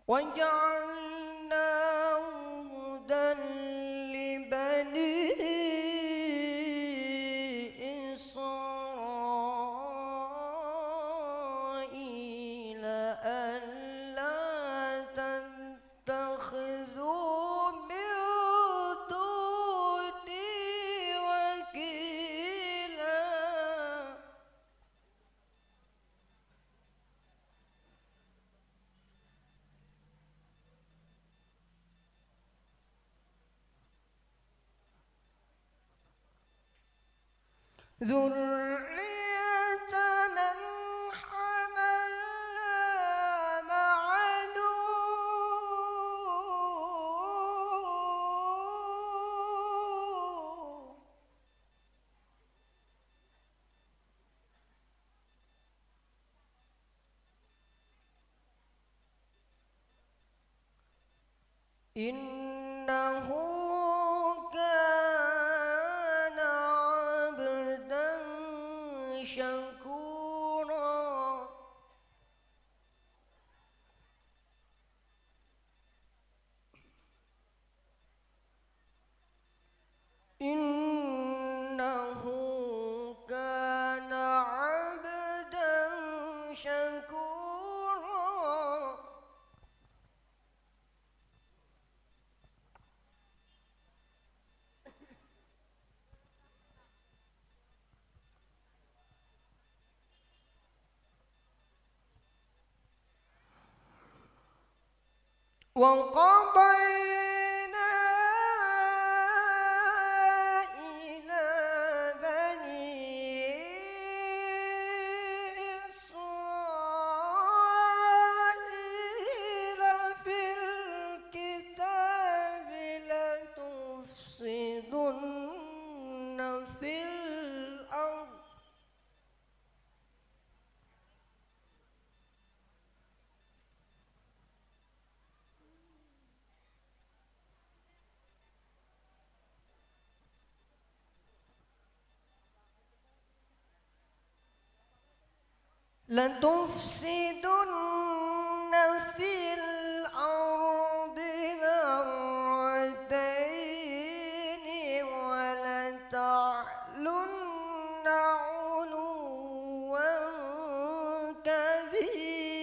وجعلناه هدى لبني إسرائيل ألا تتخذوا من دوني وكيلا. ذرية من حملنا مع نوح إنه كان عبدا شكورا. إنه كان عبدا شكورا. وقضينا إلى بني إسرائيل في الكتاب لتفسدن في الأرض لتفسدن في الأرض مرتين ولتعلن علوا كبيرا.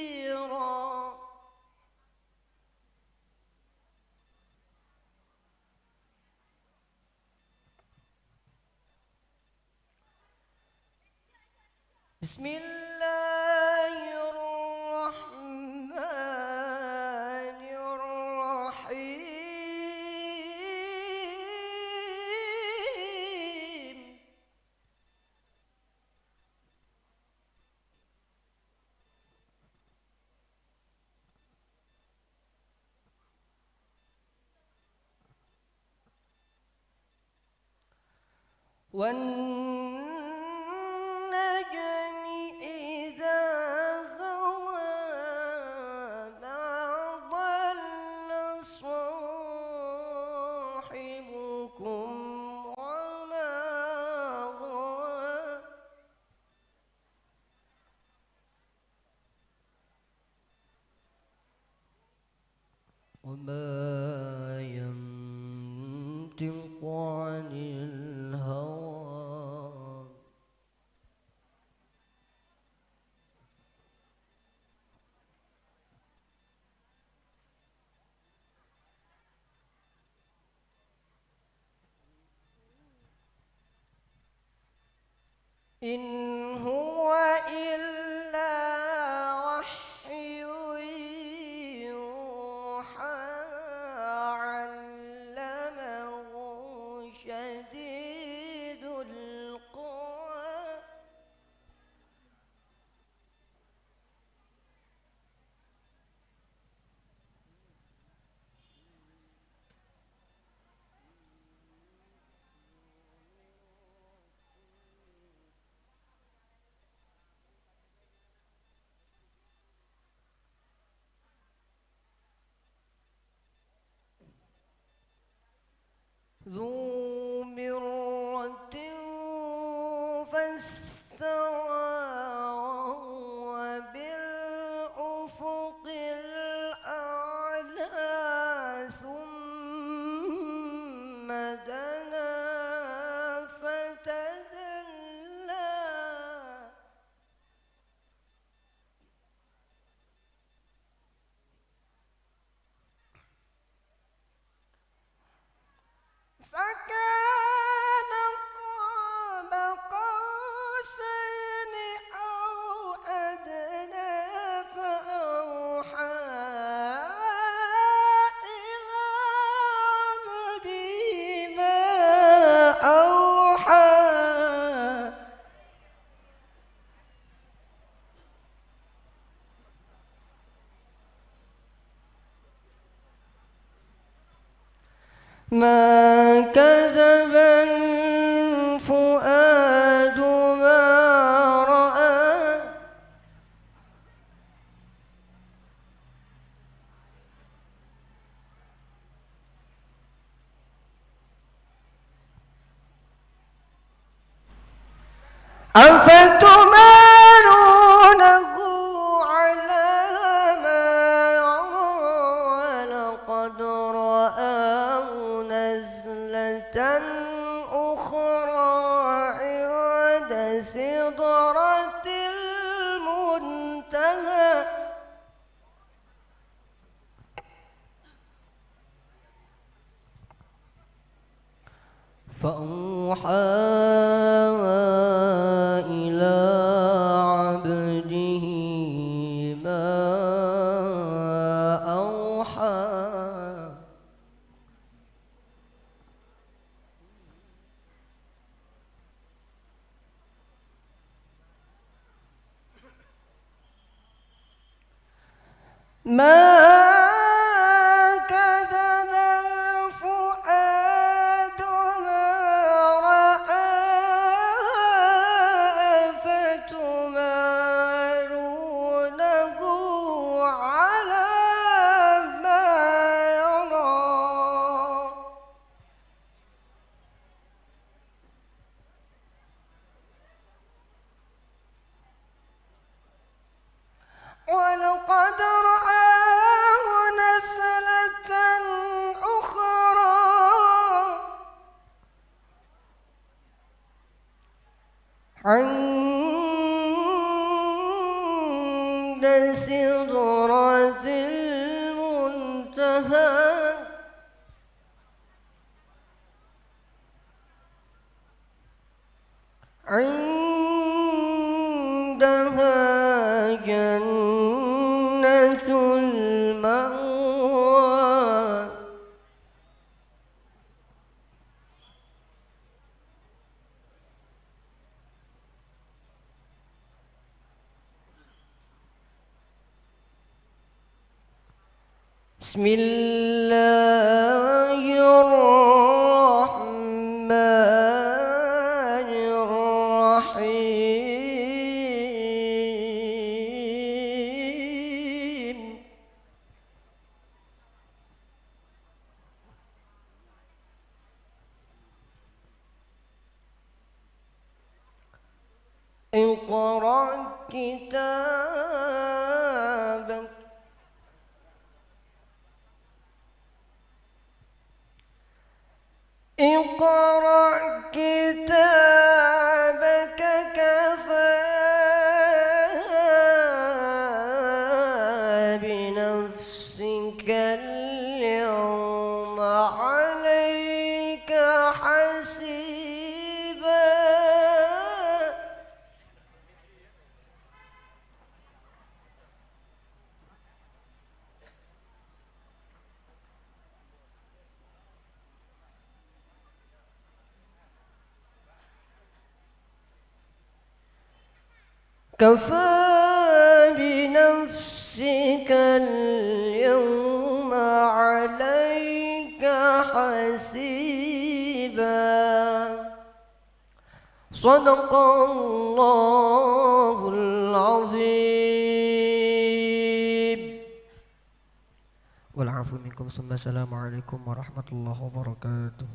بسم الله الرحمن الرحيم. والنجم إذا هوى ما ضل صاحبكم وما غوى. وما ينطق عن الهوى إن هو إلا وحي يوحى علمه شديد القوى ذو مرة فاستوى وهو بالأفق الأعلى. ما كذب الفؤاد ما رأى أفتمارونه على ما يرى ولقد رآه نزلة أخرى عند سدرة المنتهى فأوحى إلى عبده ما أوحى ما كذب الفؤاد ما رأى أفتمارونه على ما يرى ولقد رآه نزلة أخرى عند سدرة المنتهى عندها جنة المأوى بسم الله الرحمن الرحيم اقرأ كتابك اقرأ كتابك كفى بنفسك اليوم عليك حسيبا كفى بنفسك اليوم عليك حسيبا صدق الله العظيم والعفو منكم ثم السلام عليكم ورحمة الله وبركاته.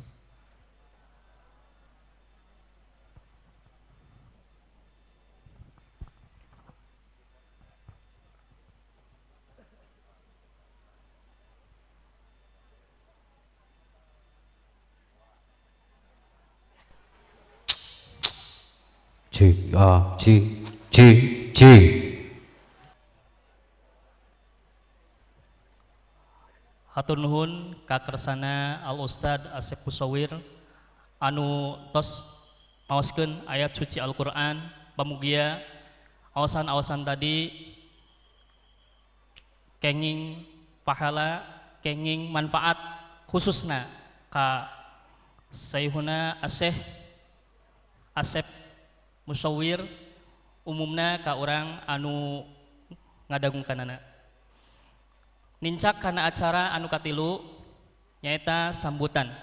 Ji, ji, ji, ji. Hatur nuhun kakersana Al Ustad Asep Musawir anu tos maoskeun ayat suci Al-Qur'an pamugia awasan-awasan tadi kenging pahala kenging manfaat khususna ka Sayyiduna Asep Musawir umumna ka orang anu ngadagungkanana nincak kana acara anu katilu nyaeta sambutan.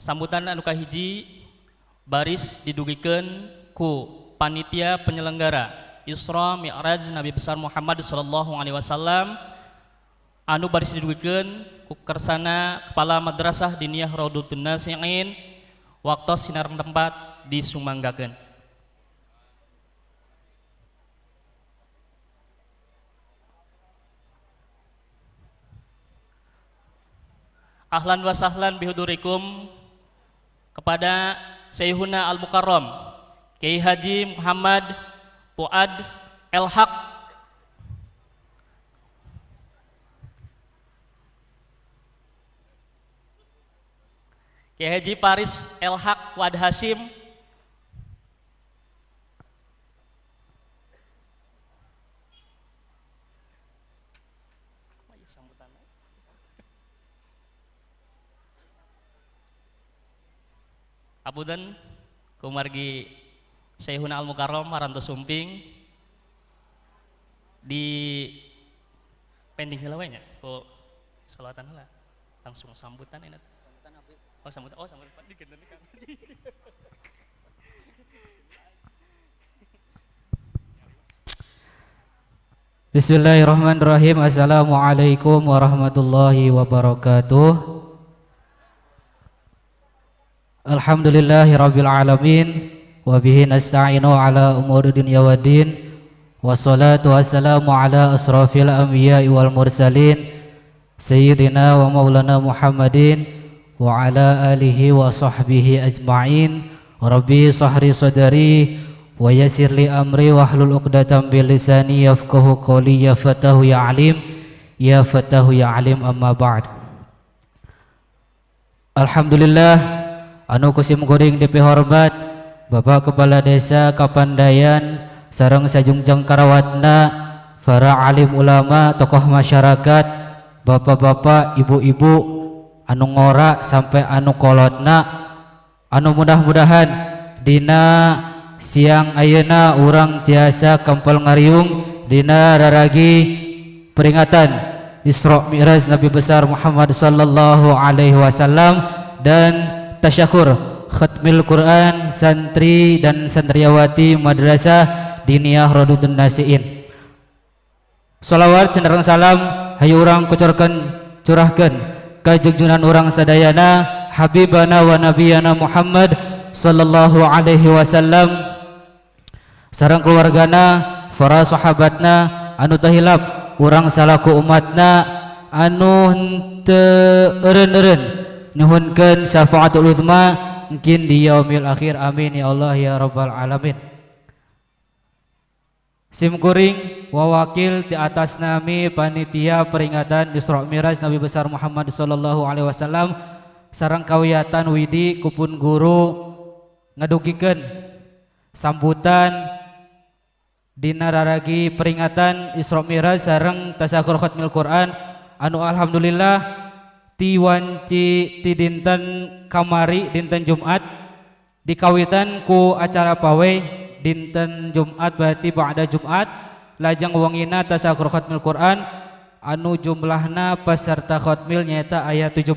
Sambutan anu kahiji baris didugikeun ku panitia penyelenggara Isra Mi'raj Nabi besar Muhammad sallallahu alaihi wasallam anu baris didugikeun ku kersana kepala madrasah diniyah Raudhatun Nasiin waktos sinareng tempat disumanggakeun. Ahlan wa sahlan bihudurikum kepada Syekhuna Al-Mukarram Kiai Haji Muhammad Fuad El-Haq Kiai Haji Paris El-Haq Fuad Hashim Abudan kumargi Syekhuna Al-Mukarram Maranto Sumping di pending heula we nya ku salawatan heula langsung sambutan enak. Sambutan dikeun kan. Bismillahirrahmanirrahim. Assalamualaikum warahmatullahi wabarakatuh. Alhamdulillahi rabbil alamin wa bihi nasta'inu ala umuri dunya waddin wassalatu wassalamu ala asrafil anbiya'i wal mursalin sayyidina wa maulana Muhammadin wa ala alihi wa sahbihi ajma'in. Rabbi sahri sadari wa yassir li amri wahlul 'uqdatam bil lisani yafqahu qawli ya fatahu ya alim ya fatahu ya alim amma ba'd. Alhamdulillah anu kusim kuring DP hormat Bapak Kepala Desa Kapandayan sareng sajungjang karawatna, para alim ulama, tokoh masyarakat, bapak-bapak, ibu-ibu anu ngora sampai anu kolotna, anu mudah-mudahan dina siang ayeuna urang tiasa kampel ngariung dina raragi peringatan Isra Mi'raj Nabi besar Muhammad sallallahu alaihi wasallam dan tasyakur khatmil Quran santri dan santriawati Madrasah Diniyah Raudhatun Nasiin. Salawat cenderung salam hayu urang curahkeun ka junjunan urang sadayana habibana wa nabiyana Muhammad sallallahu alaihi wasallam sareng keluargana, para sahabatna anu tahilap urang salaku umatna anu henteu eureun-eureun nuhunkeun syafaatul uzma mungkin di yaumil akhir. Amin ya Allah ya rabbal alamin. Sim kuring wawakil di atas nami panitia peringatan Isra Mi'raj Nabi besar Muhammad sallallahu alaihi wasallam sareng kawiyatan widi kupun guru ngadugikeun sambutan dina raragi peringatan Isra Mi'raj sareng tasyakur khatmil Quran anu alhamdulillah tiwanci ti dinten kamari dinten Jumat dikawitan ku acara pawe dinten Jumat berarti ba'da Jumat lajang wangina tasyakur khatmil Quran anu jumlahna peserta khatmil nyaeta aya 17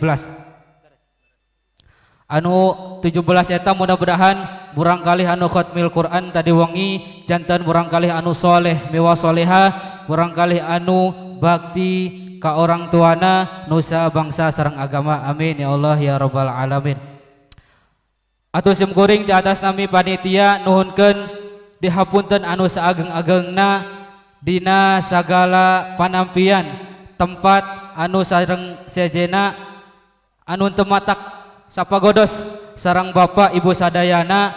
anu 17 eta mudah-mudahan burangkali anu khatmil Quran tadi wangi jantan burangkali anu soleh mewah soleha burangkali anu bakti ka orang tuana nusa bangsa sareng agama. Amin ya Allah ya rabbal alamin. Atuh sim kuring di atas nami panitia nuhunkeun dihapunten anu saageng-agengna dina sagala panampian tempat anu sareng sejena anu teu matak sapagodos sareng bapak ibu sadayana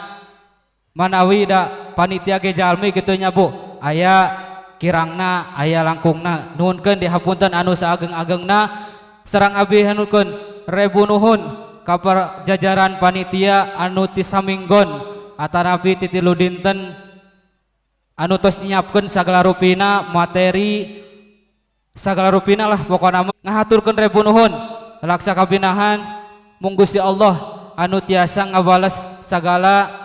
manawi da panitia ge jalmi kitu nya Bu, aya kirangna aya langkungna nuhunkeun dihapunten anu saageng-agengna sareng abdi hanukeun rebu nuhun ka jajaran panitia anu tisaminggon atanapi ti 3 dinten anu tos nyiapkeun sagala rupina materi sagala rupina lah pokona ngahaturkeun rebu nuhun laksa kabinahan mung Gusti Allah anu tiasa ngabales sagala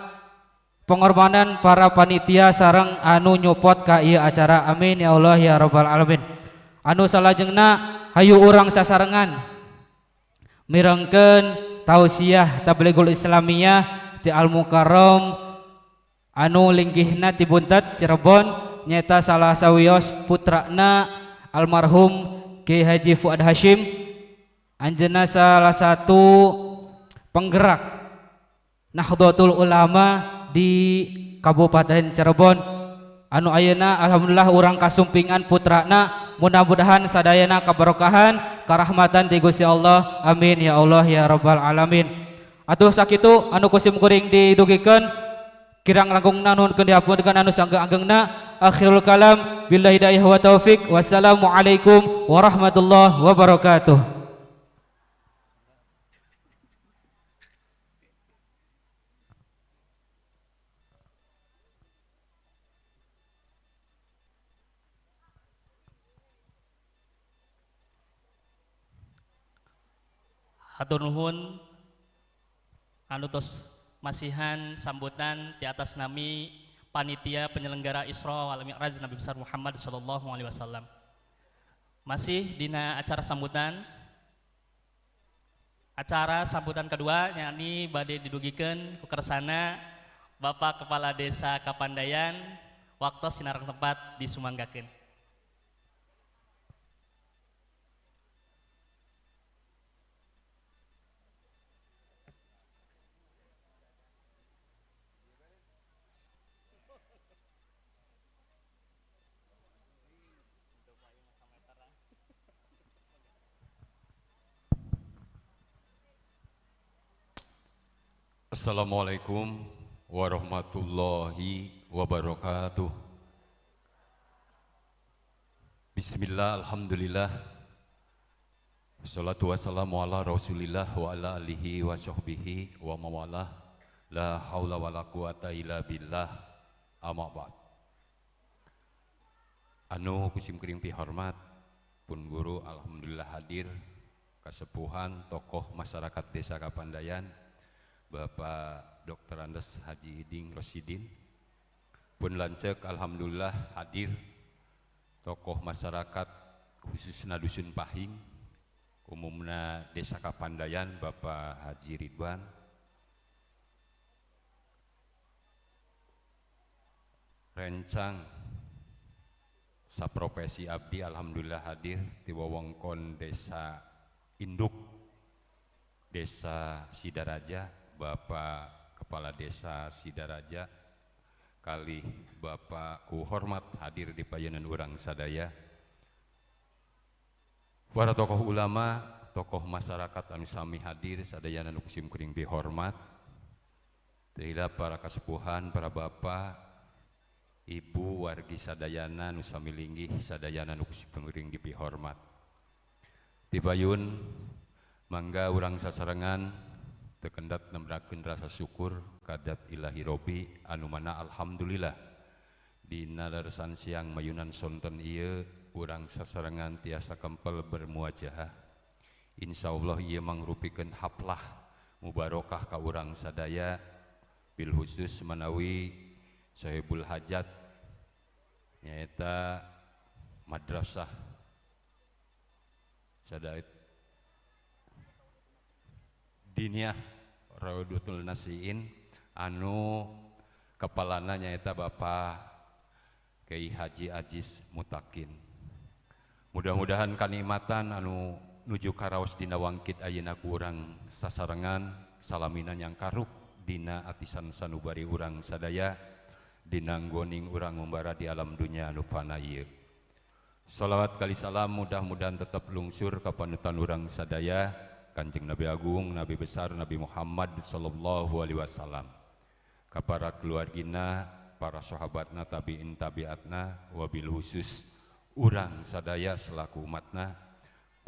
pengorbanan para panitia sareng anu nyupot ka ieu acara. Amin ya Allah ya rabbal alamin. Anu salajengna hayu urang sasarengan mirengkeun tausiah tablighul islamiyah ti Al Mukarram anu linggihna ti Buntet Cirebon nyata salah sawios putrana almarhum Ki Haji Fuad Hashim, anjeunna salah satu penggerak Nahdlatul Ulama di Kabupaten Cirebon anu ayeuna alhamdulillah urang kasumpingan putrana, mudah-mudahan sadayana kabarokahan karahmatan ti Gusti Allah, amin ya Allah ya rabbal alamin. Atuh sakitu anu kusim kuring didugikeun kirang langkungna nuhunkeun dihapunkeun anu sanggeung-angeungna. Akhirul kalam billahi hidayah wa taufik. Wassalamualaikum warahmatullahi wabarakatuh. Hatur nuhun anu tos masihan sambutan di atas nami panitia penyelenggara Isra wal Mi'raj Nabi besar Muhammad sallallahu alaihi wasallam. Masih dina acara sambutan kedua yakni bade didugikeun ku kersana Bapak Kepala Desa Kapandayan waktu sinareng tempat disumanggakeun. Assalamualaikum warahmatullahi wabarakatuh. Bismillah, alhamdulillah. Wassalatu wassalamu ala rasulillah wa ala alihi wa sahbihi wa mawalah. La hawla wa la quwata illa billah, amma ba'd. Anu kusim kuring pihormat pun guru alhamdulillah hadir kasepuhan tokoh masyarakat Desa Kapandayan Bapak Dr. Andes Haji Iding Rosidin pun lancek alhamdulillah hadir tokoh masyarakat khususnya Dusun Pahing umumna Desa Kapandayan Bapak Haji Ridwan, rencang saprofesi abdi alhamdulillah hadir di wewengkon Desa Induk Desa Sidaraja Bapak Kepala Desa Sidaraja kali Bapak ku hormat hadir di payenan urang sadaya, para tokoh ulama, tokoh masyarakat anu sami hadir sadayana nu kusim kuring dihormat, teulah para kasepuhan, para bapak, ibu, wargi sadayana nu sami linggih sadayana nu kusim kuring dipihormat. Tibayun mangga urang sasarengan tekendat nembrakeun rasa syukur kadat ilahi Robi anu mana alhamdulillah dina leresan siang mayunan sonten ieu urang sasarengan tiasa kempel bermuajahah. Insyaallah ieu mangrupikeun haplah mubarokah ka urang sadaya bil khusus menawi sahibul hajat nyaeta madrasah sadaya Diniyah Raudatul Nasiin anu kepalana nyaeta Bapak Kiai Haji Ajis Mutakin. Mudah-mudahan kanikmatan anu nuju karaos dina wangkit ayeuna ku urang sasarengan salamina yang karuk dina atisan sanubari urang sadaya dina nggoning urang ngumbara di alam dunya anu fana ieu. Shalawat kali salam mudah-mudahan tetap lungsur ka panutan urang sadaya Kanjeng Nabi Agung, Nabi Besar, Nabi Muhammad sallallahu alaihi wasallam. Ka para keluargina, para sahabatna, tabi'in tabi'atna, wabil khusus urang sadaya selaku umatna.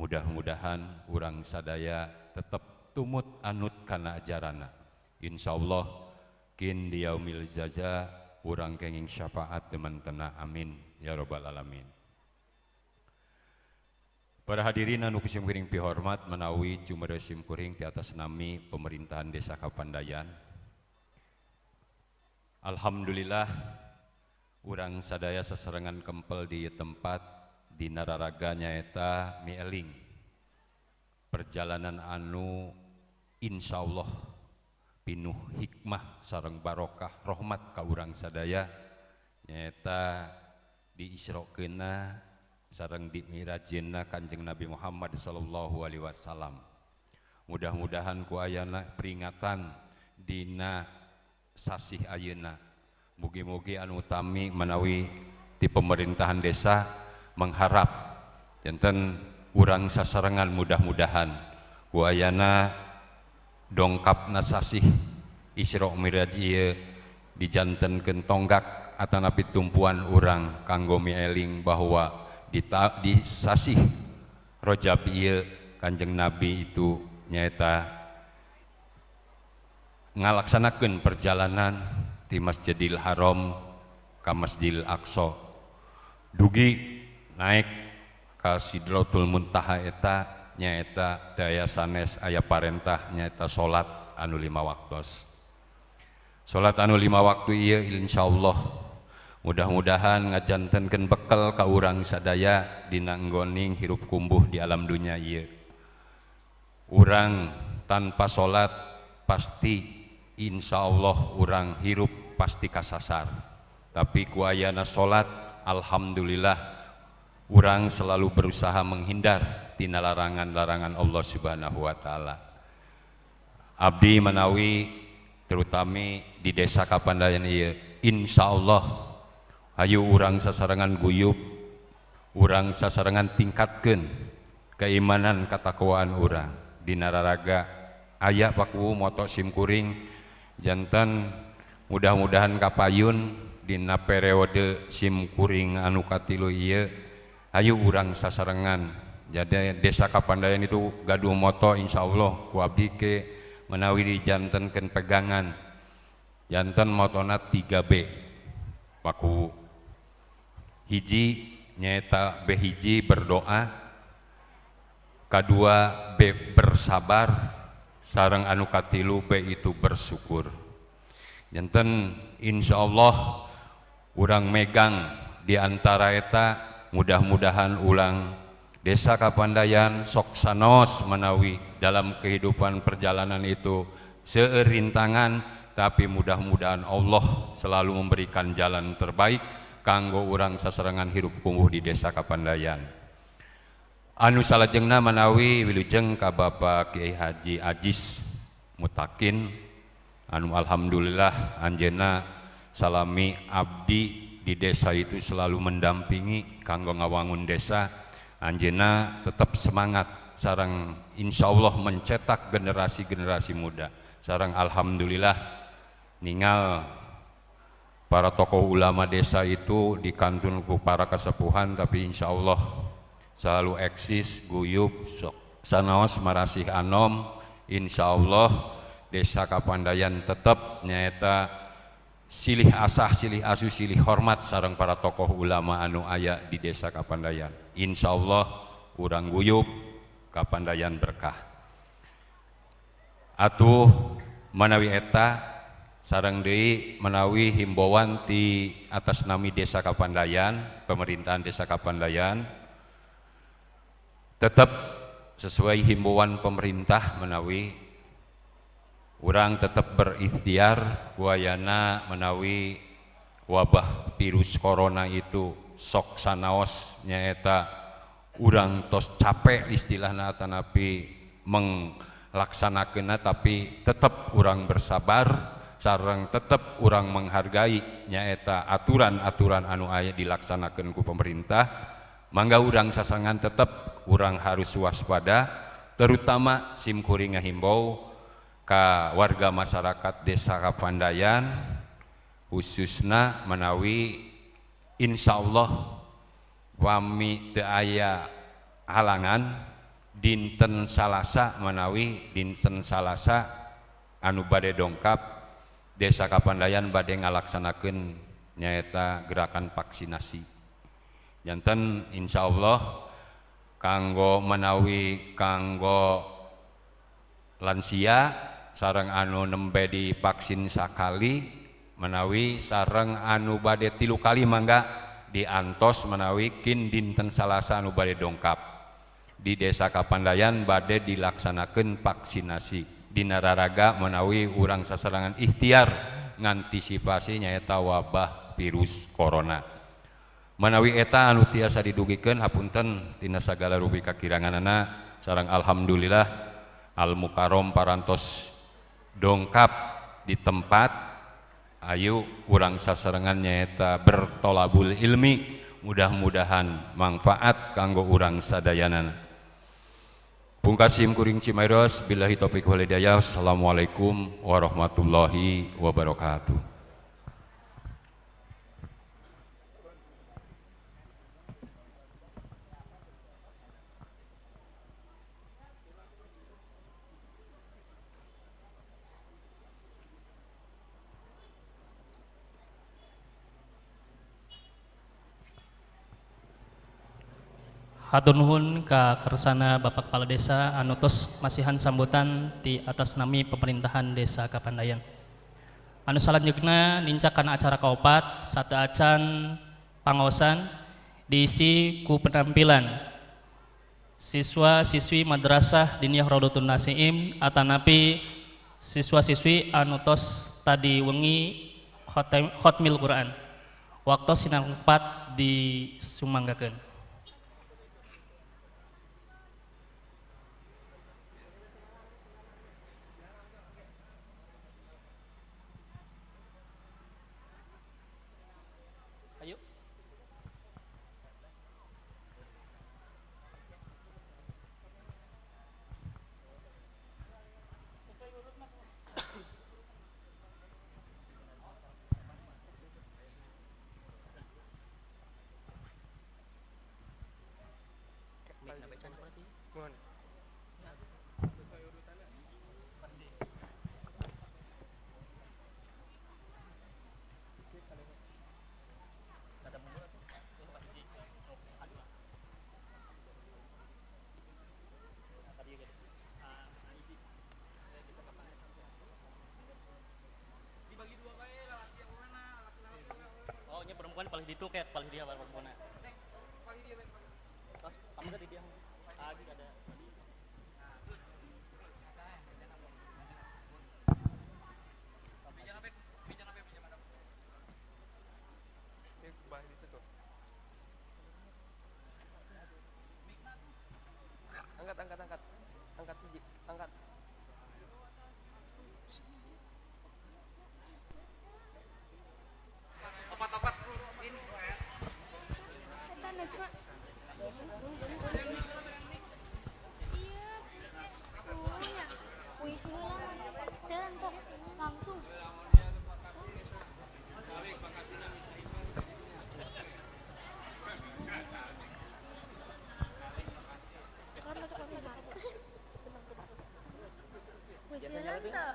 Mudah-mudahan urang sadaya tetap tumut anut kana ajarana. Insyaallah kin di yaumil jaza urang kenging syafaat teman-tena amin ya rabbal alamin. Para hadirin anu kusim kuring pihormat menawi jumeresim kuring di atas nami pemerintahan Desa Kapandayan. Alhamdulillah urang sadaya sasarengan kempel di tempat di nararaga nyaeta mieling perjalanan anu insyaallah pinuh hikmah sareng barokah rahmat ka urang sadaya nyaeta diisrokeunna sareng dimirajeunna Kanjeng Nabi Muhammad sallallahu alaihi wasallam. Mudah-mudahan ku ayana peringatan dina sasih ayeuna mugi-mugi anu utami menawi di pemerintahan desa mengharap enten urang sasarengan mudah-mudahan ku ayana dongkapna sasih Isra Miraj ieu dijantenkeun tonggak atanapi tumpuan urang kanggo mieling bahwa di sasih Rajab ieu Kanjeng Nabi itu nyaeta ngalaksanakeun perjalanan di Masjidil Haram ka Masjidil Aqsa dugi naik ka Sidratul Muntaha eta nyaeta daya sanes aya parentah nyaeta salat anu 5 waktos. Salat anu 5 waktu ieu insyaallah mudah-mudahan ngajantenkeun bekal ka urang sadaya dina nggoning hirup kumbuh di alam dunya ieu. Urang tanpa salat pasti insyaallah urang hirup pasti kasasar. Tapi ku ayana salat alhamdulillah urang selalu berusaha menghindar tina larangan-larangan Allah Subhanahu wa taala. Abdi menawi terutami di desa Kapandayan ieu insyaallah hayu urang sasarengan guyub urang sasarengan tingkatkeun keimanan katakwaan urang dina raraga aya paku moto simkuring janten mudah-mudahan kapayun dina periode simkuring anu katilu ieu hayu urang sasarengan. Jadi desa Kapandayan itu gaduh moto insyaallah ku abdi ke menawi dijantenkeun pegangan janten motona 3B paku hiji nyaeta B hiji berdoa kadua B bersabar sareng anu katilu B itu bersyukur. Janten insyaallah urang megang di antara eta mudah-mudahan ulang desa Kapandayan sok sanos menawi dalam kehidupan perjalanan itu seurintangan tapi mudah-mudahan Allah selalu memberikan jalan terbaik kanggo urang sasarengan hirup kumbuh di desa Kapandayan. Anu salajengna menawi wilujeng ka Bapak Kiai Haji Ajis Mutakin anu alhamdulillah anjeunna salami abdi di desa itu selalu mendampingi kanggo ngawangun desa. Anjeunna tetap semangat sareng insyaallah mencetak generasi-generasi muda sareng alhamdulillah ningal para tokoh ulama desa itu dikantun ku para kasepuhan tapi insyaallah selalu eksis guyub sanaos marasih anom insyaallah desa Kapandayan tetap nyaeta silih asah silih asuh silih hormat sareng para tokoh ulama anu aya di desa Kapandayan. Insyaallah urang guyub Kapandayan berkah. Atuh manawi eta sareng deui menawi himbauan ti atas nami desa Kapandayan, pemerintahan desa Kapandayan tetap sesuai himbauan pemerintah menawi urang tetap berikhtiar wayana menawi wabah virus corona itu sok sanaos nyaeta urang tos capek istilahna atanapi menglaksanakeunna tapi tetap urang bersabar sareng tetap urang menghargai nyaeta aturan-aturan anu aya dilaksanakeun ku pemerintah mangga urang sasangan tetap urang harus waspada terutama simkuring ngahimbau ka warga masyarakat desa Kapandayan khususna menawi insyaallah wami teu aya halangan dinten Salasa menawi dinten Salasa anu bade dongkap desa Kapandayan bade ngalaksanakeun nyaeta gerakan vaksinasi. Janten insyaallah kanggo menawi kanggo lansia sareng anu nembe divaksin sakali menawi sareng anu bade 3 kali mangga diantos menawi kin dinten Salasa anu bade dongkap di Desa Kapandayan bade dilaksanakan vaksinasi di Nararaga menawi urang sasarangan ikhtiar ngantisipasi nyaeta wabah virus corona. Menawi eta anu tiasa didugikeun hapunten tina sagala rupi kakiranganana sareng alhamdulillah Al Mukarrom parantos dongkap di tempat ayu urang sasarengan nyaeta bertolabul ilmi, mudah-mudahan manfaat kanggo urang sadayanana. Pungkasim kuring Cimairos, billahi taufiq wal hidayah. Assalamualaikum warahmatullahi wabarakatuh. Hatur nuhun ka kersana Bapak Kepala Desa anu tos masihan sambutan di atas nami pemerintahan Desa Kapandayan. Anu salanjutna nincakan acara kaopat sata acan pangaosan diisi ku penampilan siswa-siswi Madrasah Diniyah Raudhatun Nasiim atanapi siswa-siswi anu tos tadi wengi khotmil Quran. Waktu sinang 4 disumanggakeun. Perempuan paling ditu kayak paling dia perempuan. Terus kamu tadi dia lagi ada. Angkat biji, angkat. Opat-opat ini. Kita Najwa. Iya. Oh ya. Puisi heula Mas. Dan kok langsung. Puisi heula teu.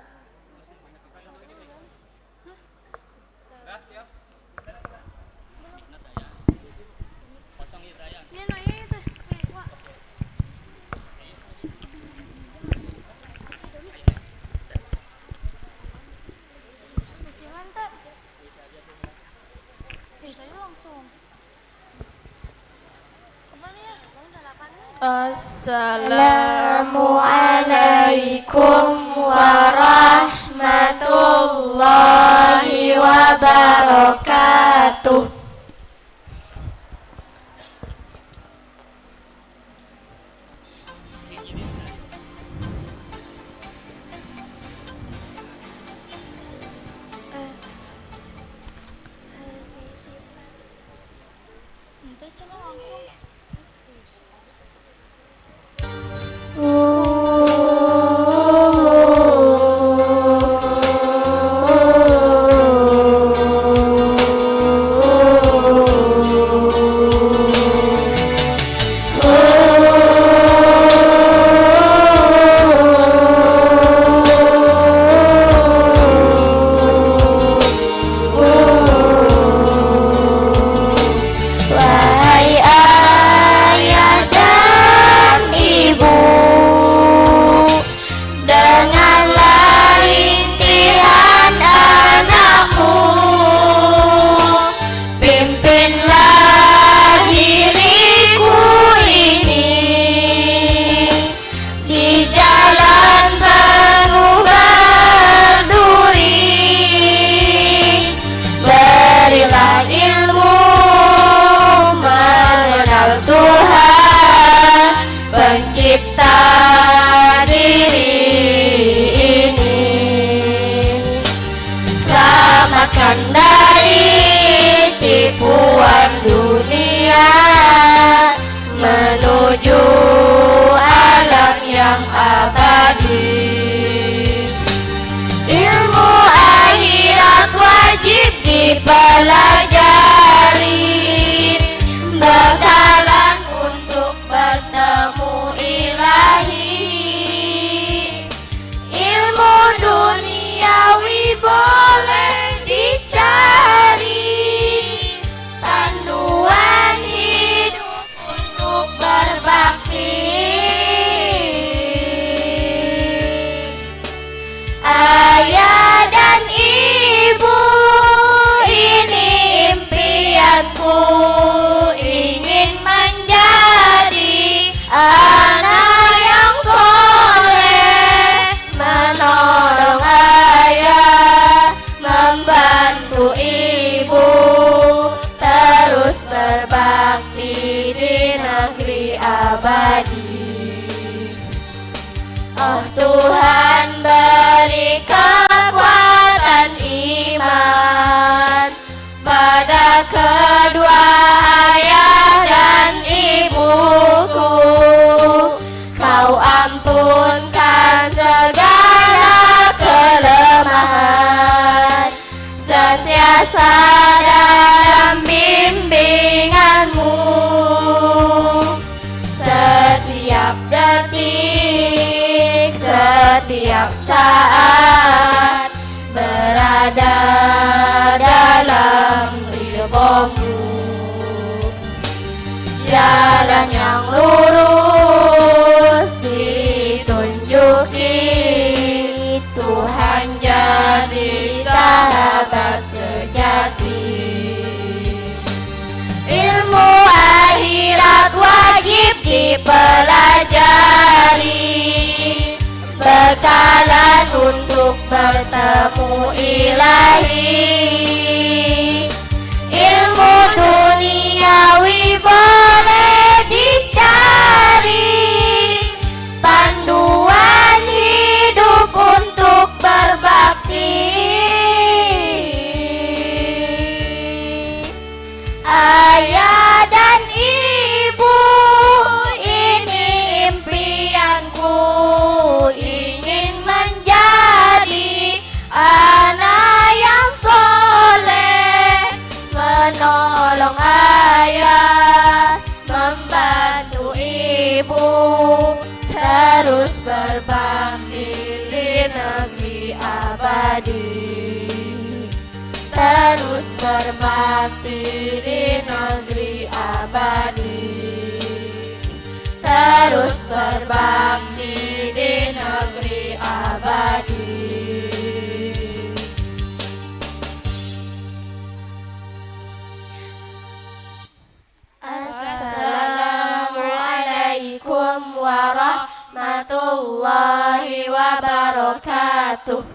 Assalamualaikum warahmatullahi wabarakatuh. Wahai setiap saat berada dalam ridhamu. Jalan yang lurus ditunjuki, Tuhan jadi sahabat sejati. Ilmu akhirat wajib dipelajari, bekalan untuk bertemu ilahi. Ilmu duniawi boleh dicari, panduan hidup untuk berbakti. Ayah dan ibu, ini impianku, ingin menjadi anak yang soleh, menolong ayah, membantu ibu, terus berbakti di negeri abadi. Terus berbakti di negeri abadi. Terus berbakti di negeri abadi. Assalamualaikum warahmatullahi wabarakatuh.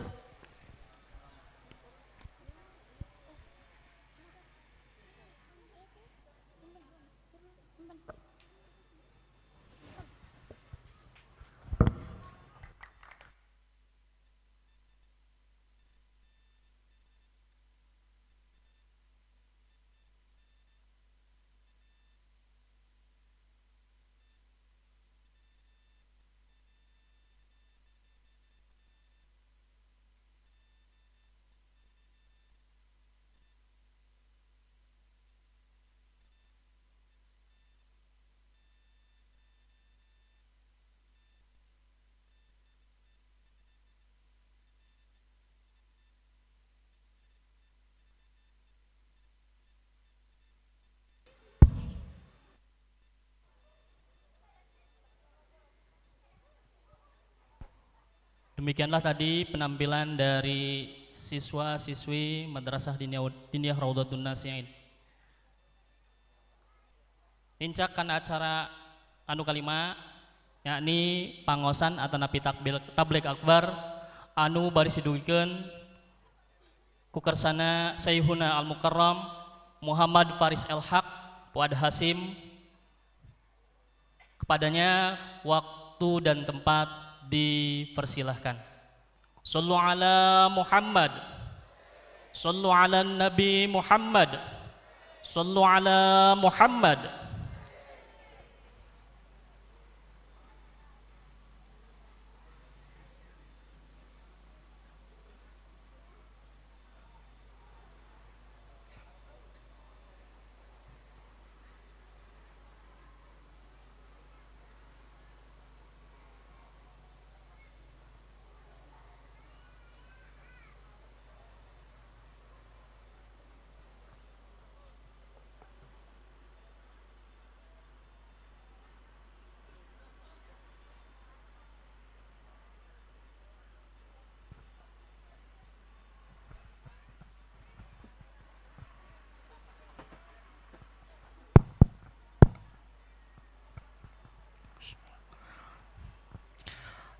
Demikianlah tadi penampilan dari siswa-siswi Madrasah Diniyah Raudhatun Nasiin. Incakan acara anu kalima yakni pangosan atau napi tabligh akbar anu baris didugikeun ku kersana Sayyiduna Al Mukarram Muhammad Faris El Haq Fuad Hasim. Kepadanya waktu dan tempat dipersilahkan. Sallu ala Muhammad, sallu ala Nabi Muhammad, sallu ala Muhammad.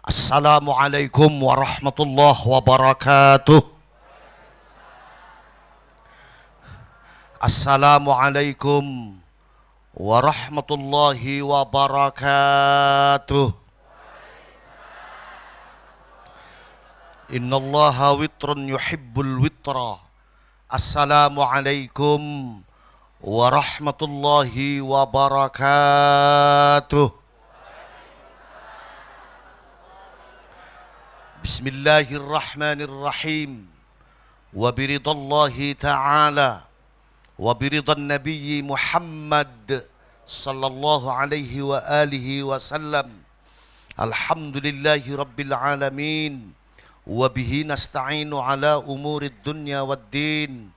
Assalamualaikum warahmatullahi wabarakatuh. Assalamualaikum warahmatullahi wabarakatuh. Innallaha witrun yuhibbul witra. Assalamualaikum warahmatullahi wabarakatuh. Bismillahirrahmanirrahim. Wa biridallahi ta'ala wa biridan nabiyyi Muhammad sallallahu alaihi wa alihi wasallam. Alhamdulillahi Rabbil Alamin. Wabihi nasta'inu ala umurid dunya waddin.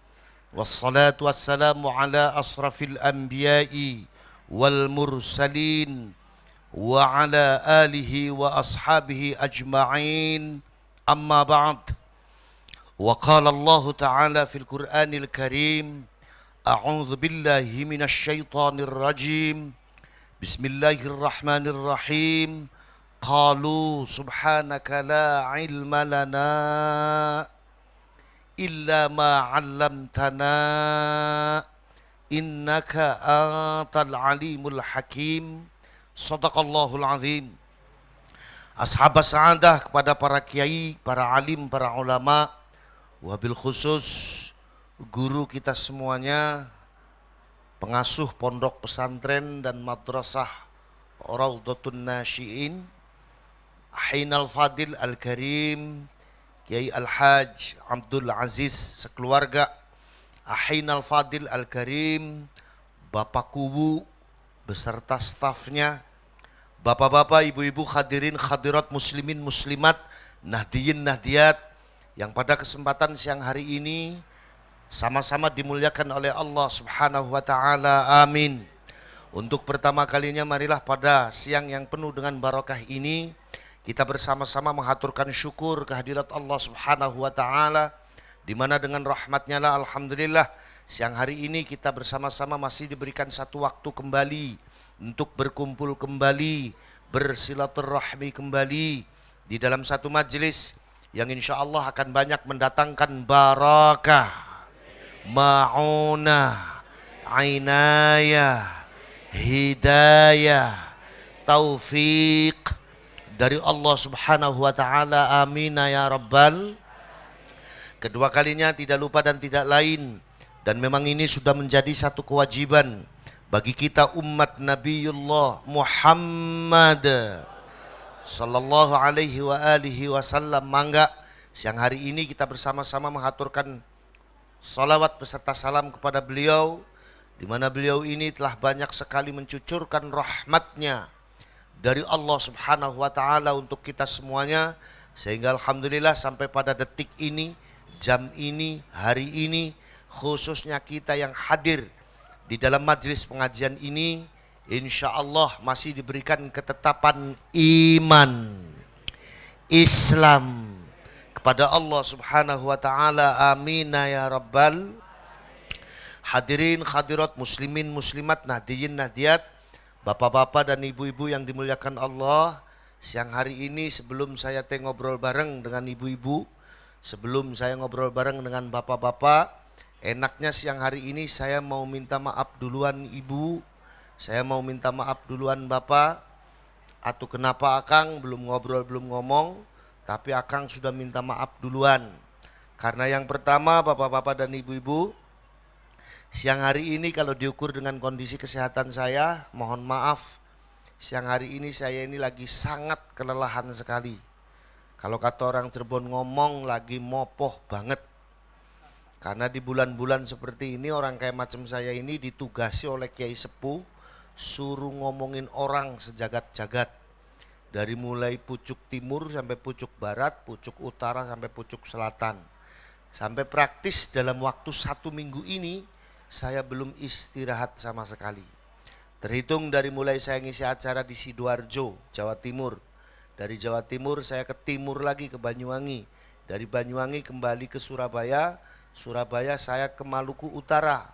Wassalatu wassalamu ala asrafil anbiya'i wal mursalin. Wa ala alihi wa ashabihi ajma'in. Amma ba'd. Wa qala Allah Ta'ala fil Qur'anil Karim. A'udzu billahi minasy syaithanir rajim. Bismillahirrahmanirrahim. Qalu subhanaka la ilma lana illa ma 'allamtana innaka antal alimul hakim. Shadaqallahul azim. Ashabas sa'adah, kepada para kiai, para alim, para ulama, wabil khusus guru kita semuanya, pengasuh pondok pesantren dan madrasah Raudhatun Nasyiin, Ahinal Fadil Al-Karim Kiai Al-Haj Abdul Aziz sekeluarga, Ahinal Fadil Al-Karim, Bapak Kubu beserta stafnya, bapak-bapak, ibu-ibu, hadirin hadirat, muslimin muslimat, nahdiyin nahdiyat yang pada kesempatan siang hari ini sama-sama dimuliakan oleh Allah Subhanahu wa Ta'ala. Amin. Untuk pertama kalinya marilah pada siang yang penuh dengan barakah ini kita bersama-sama mengaturkan syukur kehadirat Allah Subhanahu wa Ta'ala, di mana dengan rahmatnya lah alhamdulillah siang hari ini kita bersama-sama masih diberikan satu waktu kembali untuk berkumpul kembali, bersilaturahmi kembali di dalam satu majelis yang insya Allah akan banyak mendatangkan barakah, ma'unah, ainayah, hidayah, taufik dari Allah Subhanahu wa Ta'ala. Amin ya Rabbal. Kedua kalinya tidak lupa dan tidak lain, dan memang ini sudah menjadi satu kewajiban bagi kita umat Nabiullah Muhammad sallallahu alaihi wa alihi wasallam. Mangga siang hari ini kita bersama-sama mengaturkan salawat beserta salam kepada beliau, di mana beliau ini telah banyak sekali mencucurkan rahmatnya dari Allah Subhanahu wa Ta'ala untuk kita semuanya, sehingga alhamdulillah sampai pada detik ini, jam ini, hari ini, khususnya kita yang hadir di dalam majlis pengajian ini, insya Allah masih diberikan ketetapan iman Islam kepada Allah Subhanahu wa Ta'ala. Amin ya Rabbal. Hadirin hadirat, muslimin muslimat, nahdiyin nahdiyat, bapak-bapak dan ibu-ibu yang dimuliakan Allah, siang hari ini sebelum saya ngobrol bareng dengan ibu-ibu, sebelum saya ngobrol bareng dengan bapak-bapak, enaknya siang hari ini saya mau minta maaf duluan ibu, saya mau minta maaf duluan bapak. Atau kenapa Akang belum ngobrol, belum ngomong, tapi Akang sudah minta maaf duluan. Karena yang pertama, bapak-bapak dan ibu-ibu, siang hari ini kalau diukur dengan kondisi kesehatan saya, mohon maaf, siang hari ini saya ini lagi sangat kelelahan sekali. Kalau kata orang Cirebon ngomong, lagi mopoh banget. Karena di bulan-bulan seperti ini orang kayak macam saya ini ditugasi oleh Kiai Sepuh suruh ngomongin orang sejagat-jagat. Dari mulai pucuk timur sampai pucuk barat, pucuk utara sampai pucuk selatan. Sampai praktis dalam waktu 1 minggu ini saya belum istirahat sama sekali. Terhitung dari mulai saya ngisi acara di Sidoarjo, Jawa Timur. Dari Jawa Timur saya ke timur lagi ke Banyuwangi. Dari Banyuwangi kembali ke Surabaya. Surabaya saya ke Maluku Utara.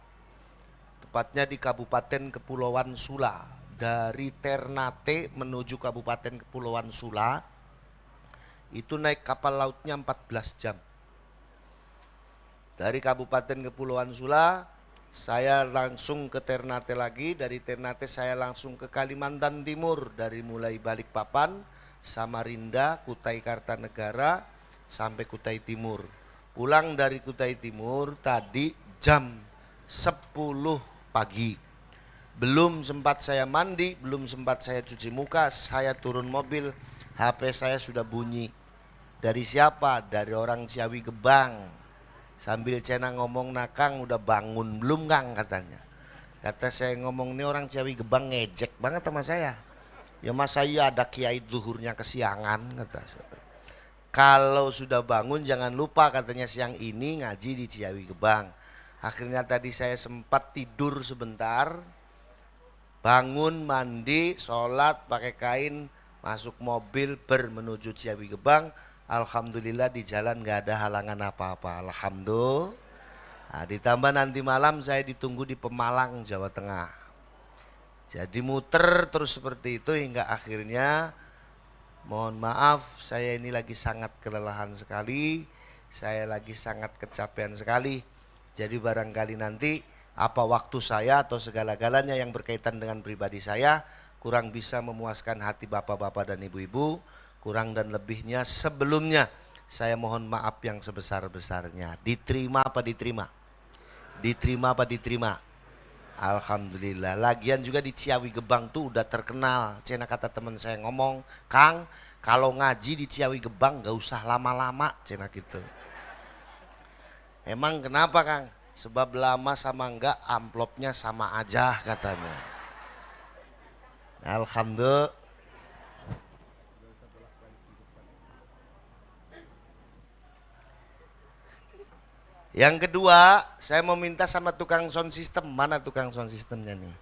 Tepatnya di Kabupaten Kepulauan Sula. Dari Ternate menuju Kabupaten Kepulauan Sula itu naik kapal lautnya 14 jam. Dari Kabupaten Kepulauan Sula saya langsung ke Ternate lagi. Dari Ternate saya langsung ke Kalimantan Timur, dari mulai Balikpapan, Samarinda, Kutai Kartanegara sampai Kutai Timur. Pulang dari Kutai Timur tadi jam 10 pagi. Belum sempat saya mandi, belum sempat saya cuci muka, saya turun mobil, HP saya sudah bunyi. Dari siapa? Dari orang Ciawi Gebang. Sambil Cena ngomong, "Nah Kang udah bangun belum Kang?" katanya. Kata saya ngomong, "Ini orang Ciawi Gebang ngejek banget sama saya. Ya masa iya ada kiai zuhurnya kesiangan kata. Kalau sudah bangun jangan lupa katanya siang ini ngaji di Ciawi Gebang. Akhirnya tadi saya sempat tidur sebentar. Bangun, mandi, sholat, pakai kain, masuk mobil menuju Ciawi Gebang. Alhamdulillah di jalan gak ada halangan apa-apa. Alhamdulillah. Nah, ditambah nanti malam saya ditunggu di Pemalang, Jawa Tengah. Jadi muter terus seperti itu hingga akhirnya mohon maaf saya ini lagi sangat kelelahan sekali. Saya lagi sangat kecapean sekali. Jadi barangkali nanti apa waktu saya atau segala-galanya yang berkaitan dengan pribadi saya kurang bisa memuaskan hati bapak-bapak dan ibu-ibu, kurang dan lebihnya sebelumnya saya mohon maaf yang sebesar-besarnya. Diterima apa diterima? Diterima apa diterima? Alhamdulillah. Lagian juga di Ciawi Gebang tuh udah terkenal. Cina kata teman saya ngomong, Kang kalau ngaji di Ciawi Gebang gak usah lama-lama, cina gitu. Emang kenapa Kang? Sebab lama sama enggak amplopnya sama aja katanya. Alhamdulillah. Yang kedua, saya mau minta sama tukang sound system. Mana tukang sound systemnya nih?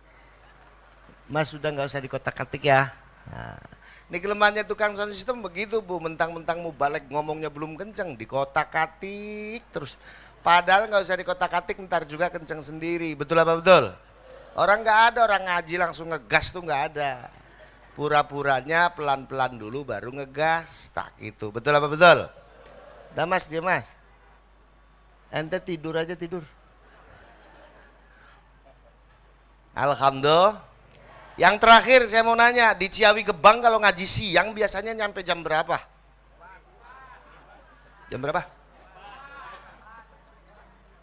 Mas sudah nggak usah dikotak-katik ya. Nah, ini kelemahannya tukang sound system begitu Bu. Mentang-mentang mau balik ngomongnya belum kenceng, dikotak-katik terus. Padahal nggak usah dikotak-katik, ntar juga kenceng sendiri. Betul apa betul? Orang nggak ada, orang ngaji langsung ngegas tuh nggak ada. Pura-puranya pelan-pelan dulu baru ngegas. Tak gitu. Betul apa betul? Udah Mas, dia Mas. Ente tidur aja tidur. Alhamdulillah. Yang terakhir saya mau nanya, di Ciawi Gebang kalau ngaji siang biasanya nyampe jam berapa? Jam berapa?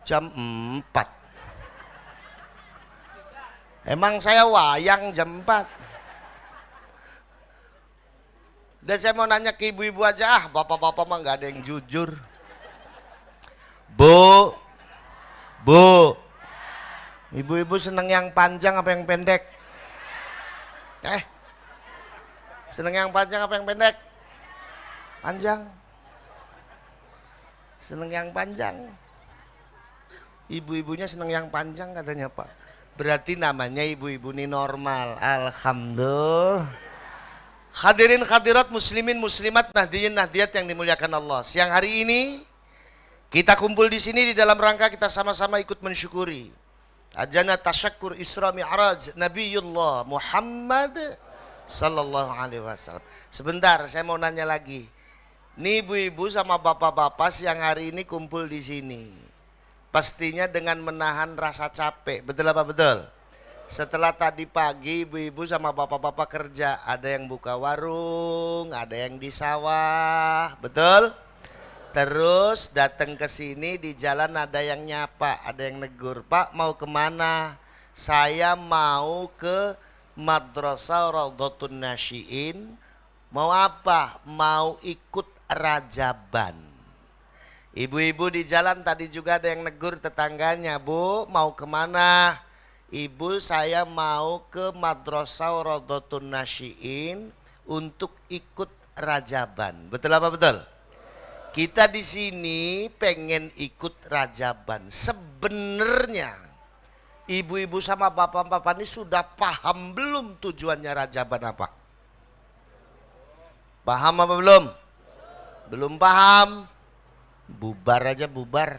Jam 4. Emang saya wayang jam 4. Dan saya mau nanya ke ibu-ibu aja, bapak-bapak mah nggak ada yang jujur. Bu, ibu-ibu seneng yang panjang apa yang pendek? Seneng yang panjang apa yang pendek? Panjang. Seneng yang panjang. Ibu-ibunya seneng yang panjang katanya Pak. Berarti namanya ibu-ibu ini normal. Alhamdulillah. Hadirin hadirat muslimin muslimat nahdiyin nahdiyat yang dimuliakan Allah. Siang hari ini kita kumpul di sini di dalam rangka kita sama-sama ikut mensyukuri ajana tasyakkur Isra Mi'raj Nabiullah Muhammad sallallahu alaihi wasallam. Sebentar, saya mau nanya lagi. Nih ibu-ibu sama bapak-bapak siang hari ini kumpul di sini. Pastinya dengan menahan rasa capek. Betul apa betul? Setelah tadi pagi ibu-ibu sama bapak-bapak kerja, ada yang buka warung, ada yang di sawah, betul? Terus datang ke sini di jalan ada yang nyapa, ada yang negur, Pak mau kemana? Saya mau ke Madrasah Raudhatun Nasyiin. Mau apa? Mau ikut rajaban. Ibu-ibu di jalan tadi juga ada yang negur tetangganya, Bu mau kemana? Ibu saya mau ke Madrasah Raudhatun Nasyiin untuk ikut rajaban. Betul apa betul? Kita di sini pengen ikut rajaban. Sebenarnya ibu-ibu sama bapak-bapak ini sudah paham belum tujuannya rajaban apa? Paham apa belum? Belum paham? Bubar aja bubar.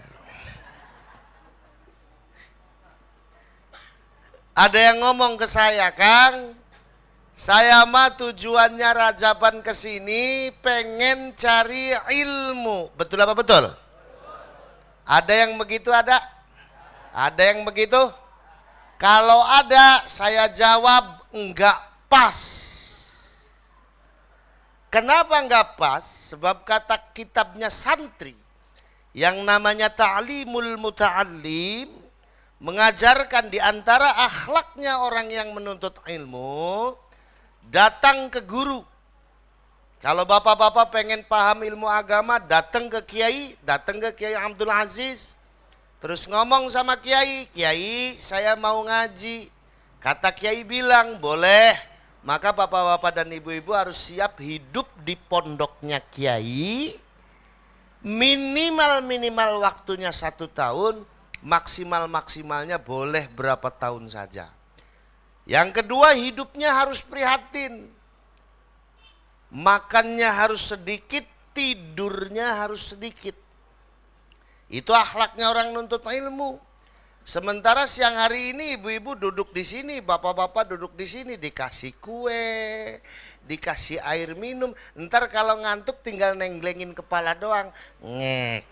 Ada yang ngomong ke saya, Kang, saya mah tujuannya rajaban ke sini pengen cari ilmu. Betul apa betul? Ada yang begitu ada? Ada yang begitu? Kalau ada, saya jawab enggak pas. Kenapa enggak pas? Sebab kata kitabnya santri yang namanya Ta'limul Muta'allim mengajarkan di antara akhlaknya orang yang menuntut ilmu, datang ke guru. Kalau bapak-bapak pengen paham ilmu agama, datang ke Kiai Abdul Aziz. Terus ngomong sama Kiai, Kiai saya mau ngaji. Kata Kiai bilang, boleh Maka bapak-bapak dan ibu-ibu harus siap hidup di pondoknya kiai. Minimal waktunya 1 tahun, maksimalnya boleh berapa tahun saja. Yang kedua, hidupnya harus prihatin. Makannya harus sedikit, tidurnya harus sedikit. Itu akhlaknya orang nuntut ilmu. Sementara siang hari ini ibu-ibu duduk di sini, bapak-bapak duduk di sini, dikasih kue, dikasih air minum. Ntar kalau ngantuk tinggal nenglengin kepala doang, ngek.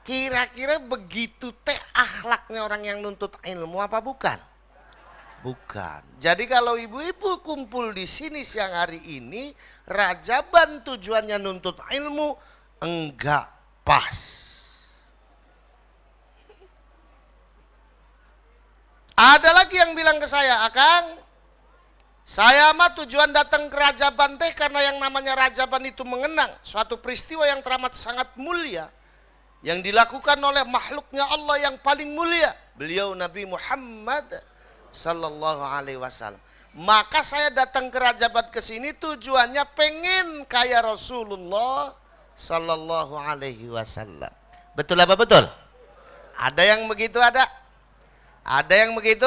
Kira-kira begitu teh akhlaknya orang yang nuntut ilmu apa bukan? Bukan. Jadi kalau ibu-ibu kumpul di sini siang hari ini, Rajaban tujuannya nuntut ilmu, enggak pas. Ada lagi yang bilang ke saya, Akang, saya mah tujuan datang ke Rajaban teh karena yang namanya Rajaban itu mengenang suatu peristiwa yang teramat sangat mulia yang dilakukan oleh makhluknya Allah yang paling mulia, beliau Nabi Muhammad sallallahu alaihi wasallam. Maka saya datang ke Rajaban ke sini tujuannya pengen kayak Rasulullah sallallahu alaihi wasallam. Betul apa betul? Ada yang begitu ada? Ada yang begitu?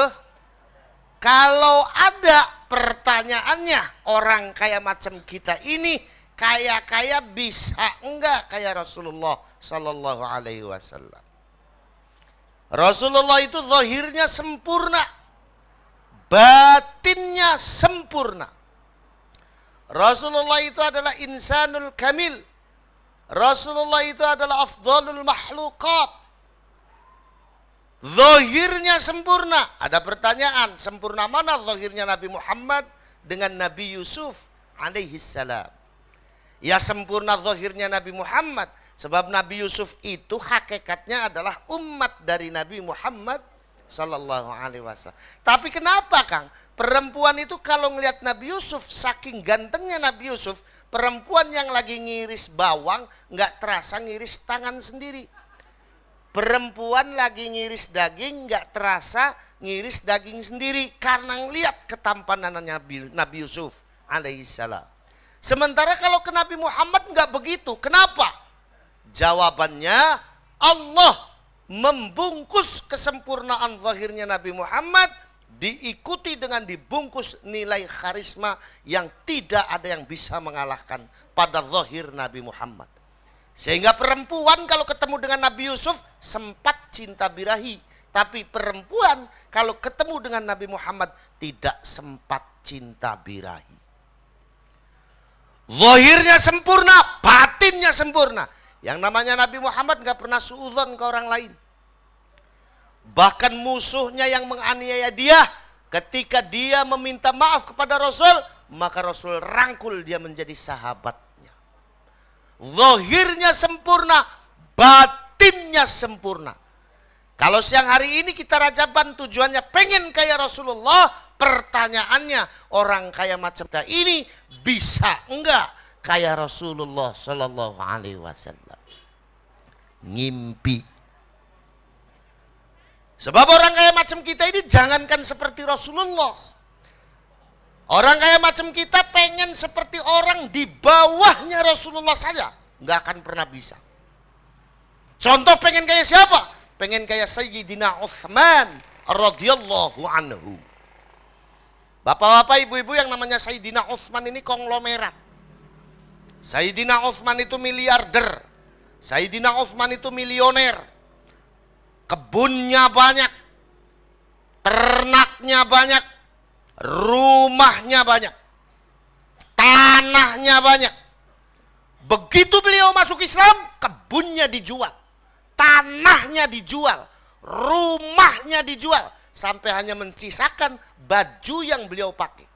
Kalau ada pertanyaannya, orang kayak macam kita ini kaya bisa enggak kayak Rasulullah sallallahu alaihi wasallam? Rasulullah itu zahirnya sempurna, batinnya sempurna. Rasulullah itu adalah insanul kamil. Rasulullah itu adalah afdalul makhluqat. Zahirnya sempurna. Ada pertanyaan, sempurna mana zahirnya Nabi Muhammad dengan Nabi Yusuf alaihi salam? Ya sempurna zahirnya Nabi Muhammad, sebab Nabi Yusuf itu hakikatnya adalah umat dari Nabi Muhammad sallallahu alaihi wasallam. Tapi kenapa Kang? Perempuan itu kalau ngelihat Nabi Yusuf, saking gantengnya Nabi Yusuf, perempuan yang lagi ngiris bawang nggak terasa ngiris tangan sendiri. Perempuan lagi ngiris daging nggak terasa ngiris daging sendiri karena ngelihat ketampanan Nabi Yusuf alaihissalam. Sementara kalau ke Nabi Muhammad nggak begitu. Kenapa? Jawabannya, Allah membungkus kesempurnaan zahirnya Nabi Muhammad diikuti dengan dibungkus nilai karisma yang tidak ada yang bisa mengalahkan pada zahir Nabi Muhammad. Sehingga perempuan kalau ketemu dengan Nabi Yusuf sempat cinta birahi, tapi perempuan kalau ketemu dengan Nabi Muhammad tidak sempat cinta birahi. Zahirnya sempurna, batinnya sempurna. Yang namanya Nabi Muhammad nggak pernah suudzon ke orang lain. Bahkan musuhnya yang menganiaya dia, ketika dia meminta maaf kepada Rasul, maka Rasul rangkul dia menjadi sahabatnya. Zahirnya sempurna, batinnya sempurna. Kalau siang hari ini kita Rajaban tujuannya pengen kayak Rasulullah, pertanyaannya orang kaya macam kita ini bisa enggak kayak Rasulullah sallallahu alaihi wasallam? Ngimpi. Sebab orang kaya macam kita ini jangankan seperti Rasulullah. Orang kaya macam kita pengen seperti orang di bawahnya Rasulullah saja, nggak akan pernah bisa. Contoh pengen kayak siapa? Pengen kayak Sayyidina Utsman radhiyallahu anhu. Bapak-bapak, ibu-ibu, yang namanya Sayyidina Utsman ini konglomerat. Sayyidina Utsman itu miliarder. Sayyidina Utsman itu milioner. Kebunnya banyak, ternaknya banyak, rumahnya banyak, tanahnya banyak. Begitu beliau masuk Islam, kebunnya dijual, tanahnya dijual, rumahnya dijual, sampai hanya mensisakan baju yang beliau pakai.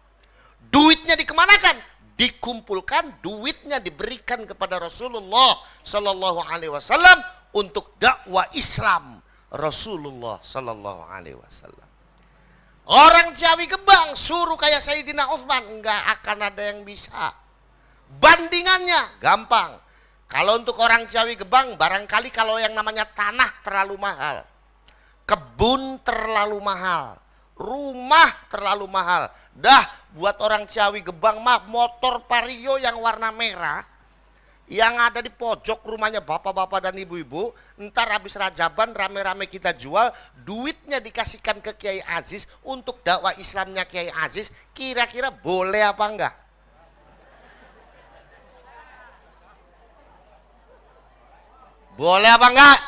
Duitnya dikemanakan? Dikumpulkan, duitnya diberikan kepada Rasulullah sallallahu alaihi wasallam untuk dakwah Islam Rasulullah sallallahu alaihi wasallam. Orang Ciawi Gebang suruh kayak Sayyidina Utsman, enggak akan ada yang bisa. Bandingannya gampang. Kalau untuk orang Ciawi Gebang, barangkali kalau yang namanya tanah terlalu mahal, kebun terlalu mahal, Rumah terlalu mahal. Dah buat orang Ciawi Gebang mah motor Vario yang warna merah yang ada di pojok rumahnya bapak-bapak dan ibu-ibu, ntar habis Rajaban rame-rame kita jual, duitnya dikasihkan ke Kiai Aziz untuk dakwah Islamnya Kiai Aziz, kira-kira boleh apa enggak? Boleh apa enggak?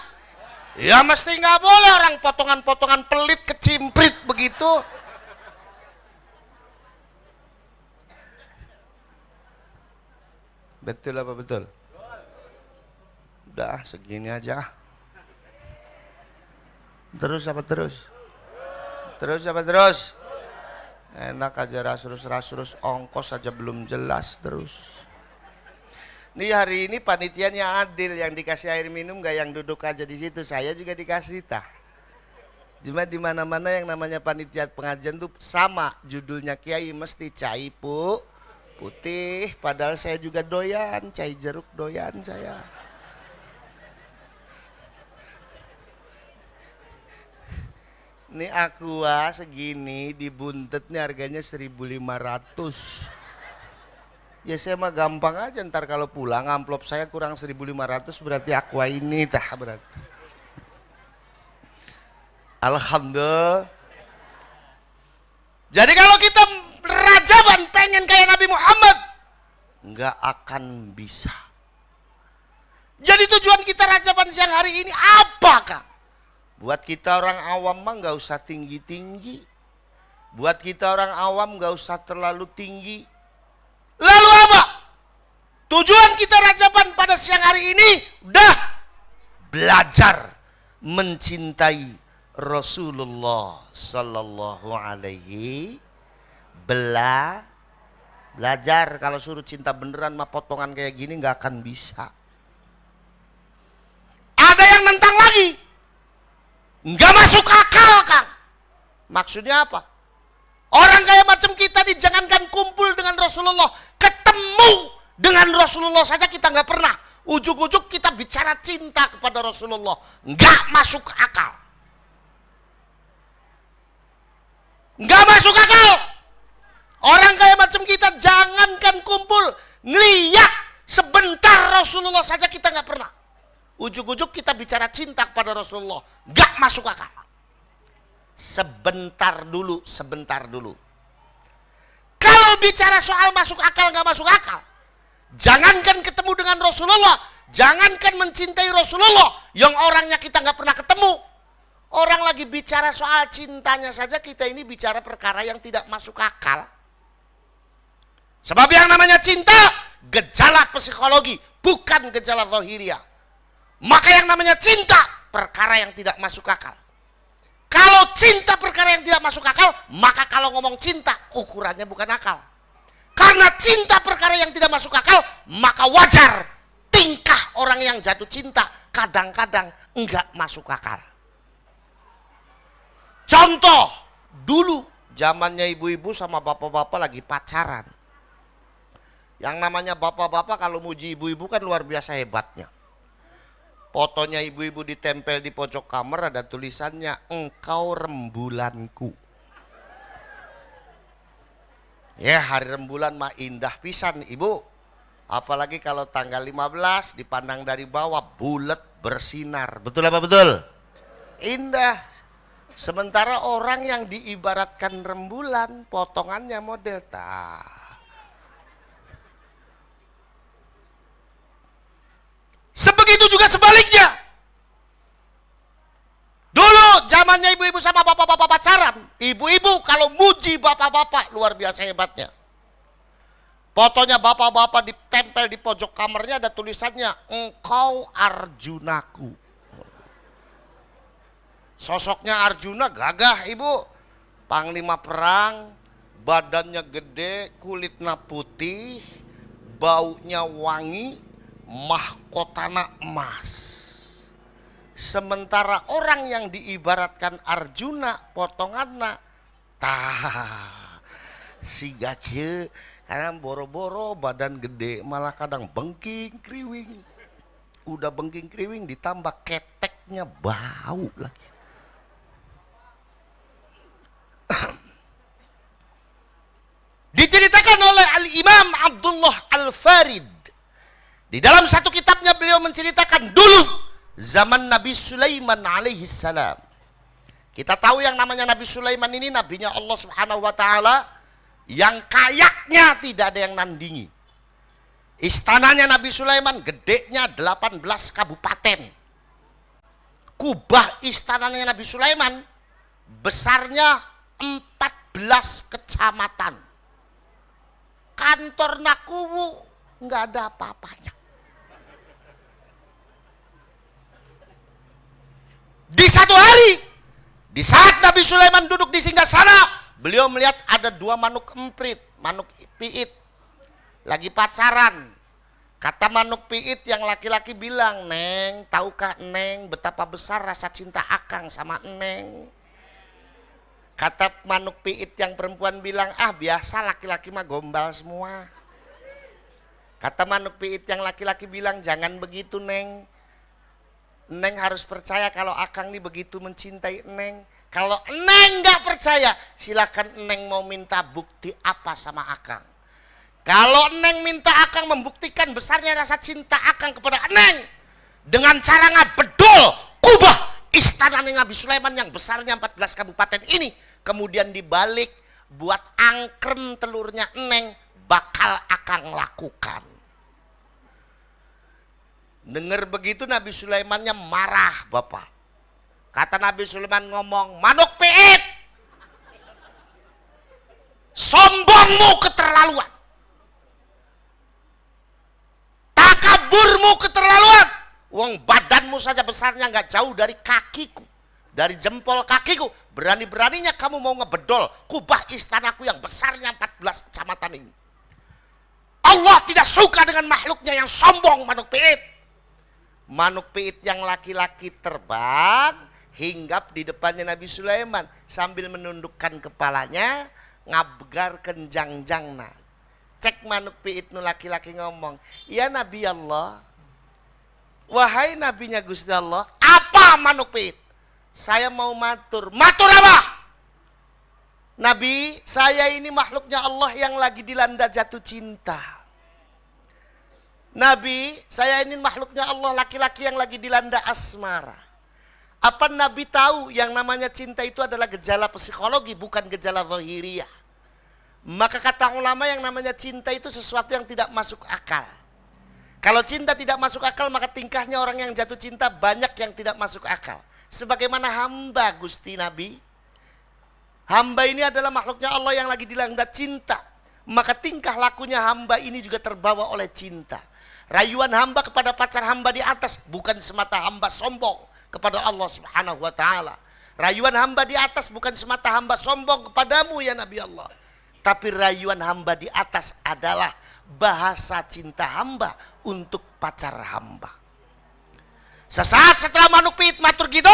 Ya mesti enggak boleh, orang potongan-potongan pelit kecimprit begitu. Betul apa betul? Udah segini aja. Terus apa terus? Terus apa terus? Enak aja rasurus ongkos aja belum jelas terus. Nih hari ini panitianya adil, yang dikasih air minum gak yang duduk aja di situ, saya juga dikasih tah. Cuma di mana-mana yang namanya panitia pengajian tuh sama, judulnya Kiai mesti cai putih, padahal saya juga doyan, cai jeruk doyan saya. Ini aqua segini dibuntet nih harganya 1.500. Ya saya mah gampang aja, ntar kalau pulang amplop saya kurang 1.500 berarti aqua ini tah berarti. Alhamdulillah. Jadi kalau kita Rajaban pengen kayak Nabi Muhammad, nggak akan bisa. Jadi tujuan kita Rajaban siang hari ini apa, Kang? Buat kita orang awam mah nggak usah tinggi-tinggi. Buat kita orang awam nggak usah terlalu tinggi. Lalu apa? Tujuan kita Rajaban pada siang hari ini udah belajar mencintai Rasulullah Sallallahu Alaihi belajar. Kalau suruh cinta beneran mah potongan kayak gini nggak akan bisa. Ada yang nentang lagi, nggak masuk akal, Kang. Maksudnya apa? Orang kayak macam kita dijangankan kumpul dengan Rasulullah, ketemu dengan Rasulullah saja kita nggak pernah. Ujuk-ujuk kita bicara cinta kepada Rasulullah, nggak masuk akal. Nggak masuk akal. Orang kayak macam kita jangankan kumpul, ngeliat sebentar Rasulullah saja kita nggak pernah. Ujuk-ujuk kita bicara cinta kepada Rasulullah, nggak masuk akal. Sebentar dulu. Kalau bicara soal masuk akal nggak masuk akal, jangankan ketemu dengan Rasulullah, jangankan mencintai Rasulullah yang orangnya kita nggak pernah ketemu. Orang lagi bicara soal cintanya saja kita ini bicara perkara yang tidak masuk akal. Sebab yang namanya cinta gejala psikologi, bukan gejala zahiriah. Maka yang namanya cinta perkara yang tidak masuk akal. Kalau cinta perkara yang tidak masuk akal, maka kalau ngomong cinta ukurannya bukan akal. Karena cinta perkara yang tidak masuk akal, maka wajar tingkah orang yang jatuh cinta kadang-kadang enggak masuk akal. Contoh, dulu zamannya ibu-ibu sama bapak-bapak lagi pacaran. Yang namanya bapak-bapak kalau muji ibu-ibu kan luar biasa hebatnya. Fotonya ibu-ibu ditempel di pojok kamar, ada tulisannya, engkau rembulanku. Ya hari rembulan mah indah pisan ibu. Apalagi kalau tanggal 15 dipandang dari bawah bulat bersinar. Betul apa betul? Indah. Sementara orang yang diibaratkan rembulan potongannya model tah. Sebegitu juga sebaliknya. Dulu zamannya ibu-ibu sama bapak-bapak pacaran, ibu-ibu kalau muji bapak-bapak luar biasa hebatnya. Fotonya bapak-bapak ditempel di pojok kamarnya, ada tulisannya, engkau Arjunaku. Sosoknya Arjuna gagah ibu, panglima perang, badannya gede, kulitnya putih, baunya wangi, mahkotana emas. Sementara orang yang diibaratkan Arjuna potonganna tah siga kieu, karena boro-boro badan gede malah kadang bengking kriwing. Udah bengking kriwing ditambah keteknya bau lagi. Al-Imam Abdullah Al-Farid. Di dalam satu kitabnya beliau menceritakan dulu zaman Nabi Sulaiman alaihi salam. Kita tahu yang namanya Nabi Sulaiman ini nabinya Allah Subhanahu wa taala yang kayaknya tidak ada yang nandingi. Istananya Nabi Sulaiman gedenya 18 kabupaten. Kubah istananya Nabi Sulaiman besarnya 14 kecamatan. Kantor Nakuwu nggak ada apa-apanya. Di satu hari, di saat Nabi Sulaiman duduk di singgasana, beliau melihat ada 2 manuk emprit, manuk piit, lagi pacaran. Kata manuk piit yang laki-laki bilang, "Neng, tahukah Neng betapa besar rasa cinta Akang sama Neng?" Kata manuk piit yang perempuan bilang, "Ah, biasa laki-laki mah gombal semua." Kata manuk piit yang laki-laki bilang, "Jangan begitu, Neng. Neng harus percaya kalau Akang ini begitu mencintai Neng. Kalau Neng nggak percaya, silakan Neng mau minta bukti apa sama Akang. Kalau Neng minta Akang membuktikan besarnya rasa cinta Akang kepada Neng dengan cara ngabedol kubah istana Nabi Sulaiman yang besarnya 14 kabupaten ini, kemudian dibalik buat angkrem telurnya Neng, bakal Akang lakukan." Dengar begitu Nabi Sulaimannya marah, Bapak. Kata Nabi Sulaiman ngomong, "Manuk piit, sombongmu keterlaluan. Takaburmu keterlaluan. Wong badanmu saja besarnya nggak jauh dari kakiku, dari jempol kakiku. Berani-beraninya kamu mau ngebedol kubah istanaku yang besarnya 14 kecamatan ini. Allah tidak suka dengan makhluknya yang sombong, manuk piit." Manuk piit yang laki-laki terbang hinggap di depannya Nabi Sulaiman sambil menundukkan kepalanya ngabgar kenjangjangna. Cek manuk piit nu laki-laki ngomong, "Ya Nabi Allah, wahai nabinya Gusti Allah." "Apa manuk piit?" "Saya mau matur." "Matur apa?" "Nabi, saya ini makhluknya Allah yang lagi dilanda jatuh cinta." "Nabi, saya ini makhluknya Allah laki-laki yang lagi dilanda asmara. Apa Nabi tahu yang namanya cinta itu adalah gejala psikologi, bukan gejala zahiriyah?" Maka kata ulama yang namanya cinta itu sesuatu yang tidak masuk akal. Kalau cinta tidak masuk akal, maka tingkahnya orang yang jatuh cinta banyak yang tidak masuk akal. Sebagaimana hamba Gusti Nabi. Hamba ini adalah makhluknya Allah yang lagi dilanda cinta. Maka tingkah lakunya hamba ini juga terbawa oleh cinta. Rayuan hamba kepada pacar hamba di atas bukan semata hamba sombong kepada Allah Subhanahu wa taala. Rayuan hamba di atas bukan semata hamba sombong kepadamu ya Nabi Allah. Tapi rayuan hamba di atas adalah bahasa cinta hamba untuk pacar hamba. Sesaat setelah manuk piit matur gitu,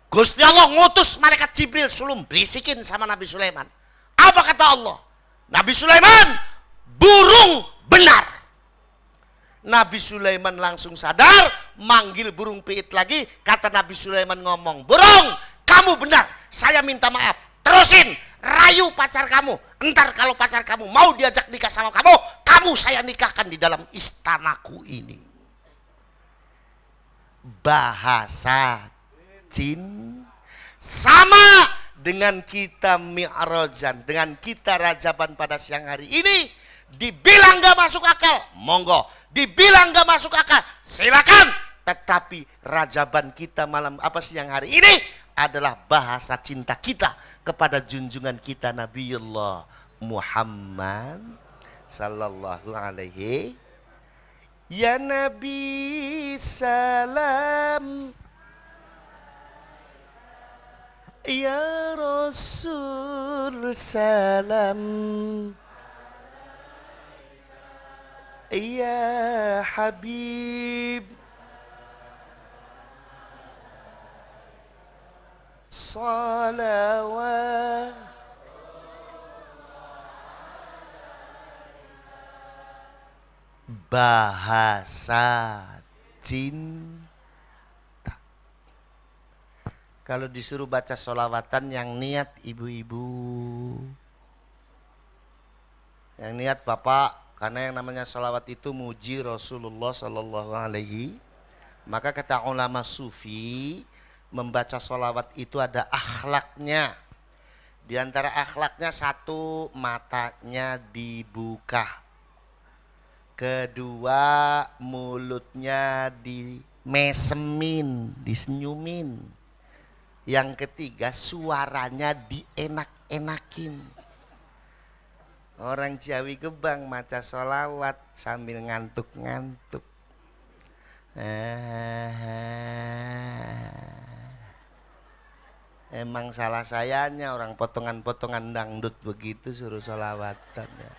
Gusti Allah ngutus malaikat Jibril sulung bisikin sama Nabi Sulaiman. Apa kata Allah? "Nabi Sulaiman, burung benar." Nabi Sulaiman langsung sadar, manggil burung piit lagi. Kata Nabi Sulaiman ngomong, "Burung, kamu benar, saya minta maaf. Terusin, rayu pacar kamu. Entar kalau pacar kamu mau diajak nikah sama kamu, kamu saya nikahkan di dalam istanaku ini." Bahasa jin sama dengan kita mi'rajan, dengan kita rajaban pada siang hari ini. Dibilang gak masuk akal, monggo. Dibilang gak masuk akal, silakan. Tetapi rajaban kita malam siang hari ini adalah bahasa cinta kita kepada junjungan kita Nabiullah Muhammad sallallahu alaihi. Ya Nabi salam, ya Rasul salam, ya Habib salawat. Bahasa cinta. Kalau disuruh baca sholawatan yang niat ibu-ibu, Yang niat Bapak, karena yang namanya salawat itu muji Rasulullah Sallallahu Alaihi. Maka kata ulama sufi, membaca salawat itu ada akhlaknya. Di antara akhlaknya satu, matanya dibuka. Kedua, mulutnya dimesemin, disenyumin. Yang ketiga, suaranya dienak-enakin. Orang Ciawi Gebang maca sholawat sambil ngantuk-ngantuk. Emang salah sayanya orang potongan-potongan dangdut begitu suruh sholawatan ya.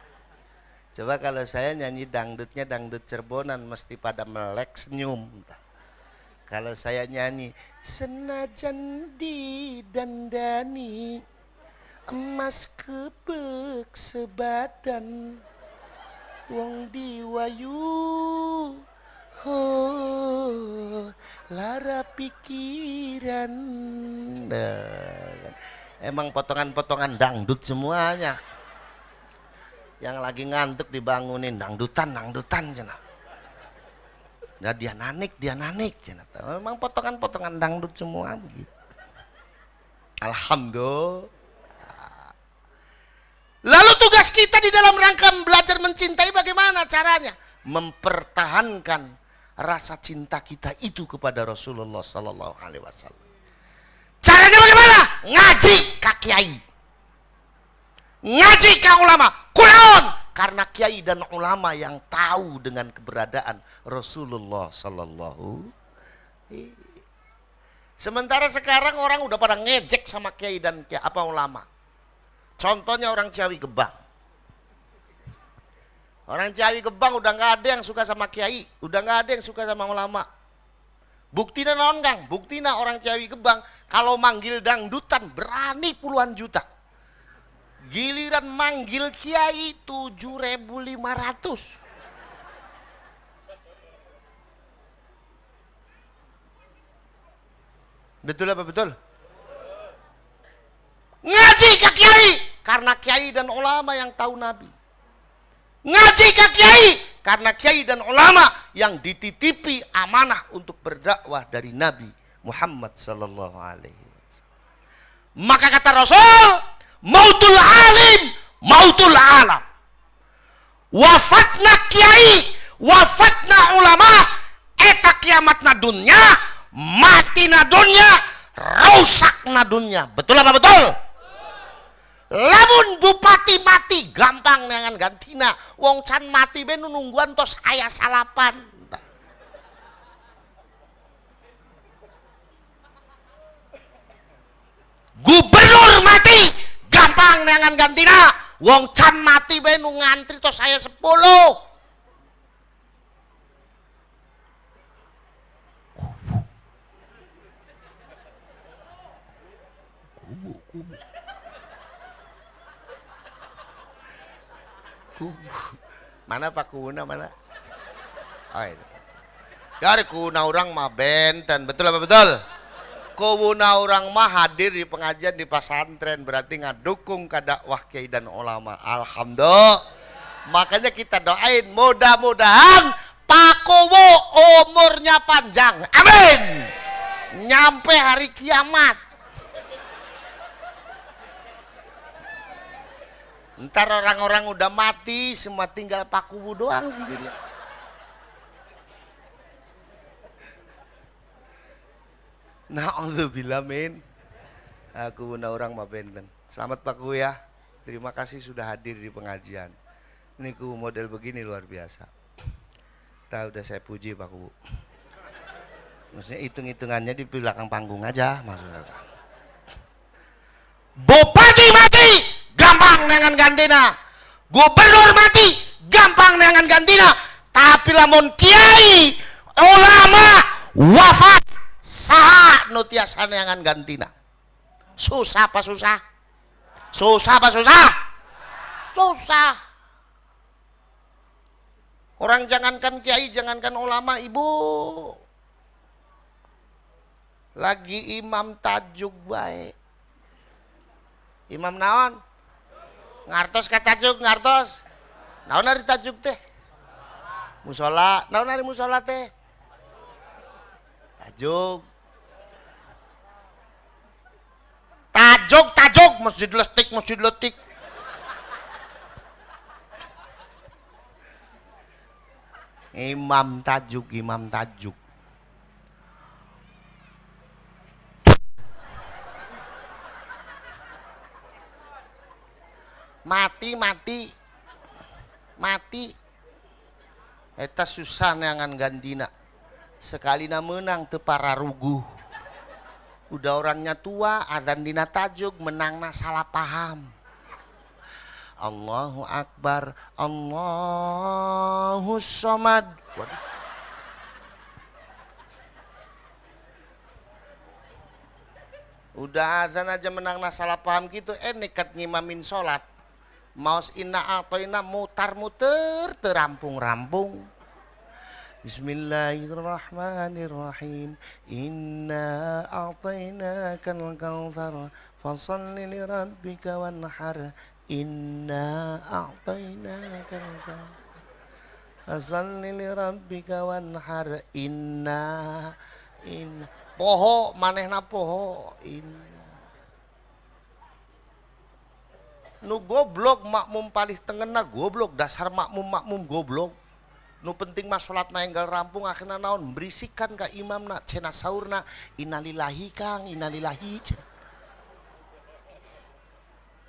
Coba kalau saya nyanyi dangdutnya dangdut Cirebonan mesti pada melek senyum. Kalau saya nyanyi senajan didandani emas kebek sebadan wong diwayu lara pikiran. Emang potongan-potongan dangdut semuanya. Yang lagi ngantuk dibangunin dangdutan cina. Nah, dia nanik cina. Emang potongan-potongan dangdut semua begitu. Alhamdulillah. Lalu tugas kita di dalam rangka belajar mencintai bagaimana caranya? Mempertahankan rasa cinta kita itu kepada Rasulullah Sallallahu Alaihi Wasallam. Caranya bagaimana? Ngaji ka kiai, ngaji ka ulama, kunaon? Karena kiai dan ulama yang tahu dengan keberadaan Rasulullah Sallallahu. Sementara sekarang orang udah pada ngejek sama kiai dan ulama. Contohnya orang Ciawi Gebang. Orang Ciawi Gebang udah nggak ada yang suka sama kiai, udah nggak ada yang suka sama ulama. Buktinya naon Kang? Buktinya orang Ciawi Gebang kalau manggil dangdutan berani puluhan juta. Giliran manggil kiai 7.500. Betul apa betul? Ngaji ke kiai karena kiai dan ulama yang tahu Nabi. Ngaji ke kiai karena kiai dan ulama yang dititipi amanah untuk berdakwah dari Nabi Muhammad sallallahu alaihi wasallam. Maka kata Rasul, mautul alim, mautul alam. Wafatna kiai, wafatna ulama, eta kiamatna dunya, matina dunya, rusakna dunya. Betul apa betul? Lamun bupati mati gampang dengan gantina. Wong can mati be nungguan tos aya salapan. Gubernur mati gampang dengan gantina. Wong can mati be nu ngantri tos aya 10. Mana Pak Kuna mana? Oh, itu. Dari kuna orang mah benten, betul apa betul? Kuna orang mah hadir di pengajian di pesantren berarti ngadukung ka dakwah kiai dan ulama. Alhamdulillah. Makanya kita doain mudah-mudahan Pak Kowo umurnya panjang. Amin. Nyampe hari kiamat. Ntar orang-orang udah mati, semua tinggal Pak Kubu doang sendiri. Na'udzubillah min. Aku orang mah benten. Selamat Pak Kubu ya. Terima kasih sudah hadir di pengajian. Ini ku model begini luar biasa. Tahu udah saya puji Pak Kubu. Maksudnya hitung-hitungannya di belakang panggung aja maksudnya. Bupati mati gampang dengan gantina, gubernur mati gampang dengan gantina, tapi lamun kiai ulama wafat saha nu tiasa dengan gantina. Susah apa susah? Susah apa susah? Susah. Orang jangankan kiai, jangankan ulama, ibu lagi imam tajuk baik. Imam naon? Ngartos kata tajuk ngartos. Naon ari tajuk teh? Musola. Naon ari musola teh? Tajuk. Tajuk masjid letik. Imam tajuk. Mati. Eta susah neangan gantina. Sekalina menang teu pararuguh. Udah orangnya tua, azan dina tajuk, menangna salah paham. Allahu Akbar, Allahus Somad. Udah azan aja menangna salah paham gitu, nekat ngimamin sholat. Maos inna atoina mutar-muter terampung-rampung. Bismillahirrahmanirrahim. Inna a'tainakal kautsar fashalli lirabbika wanhar. Inna a'tainakal kautsar fashalli lirabbika wanhar. Inna poho manehna poho. Nu goblok makmum palih tengena goblok, dasar makmum goblok. Nu penting mah salatna enggal rampung akhirna naon berisikan ka imamna cenah saurna innalillahi Kang innalillahi.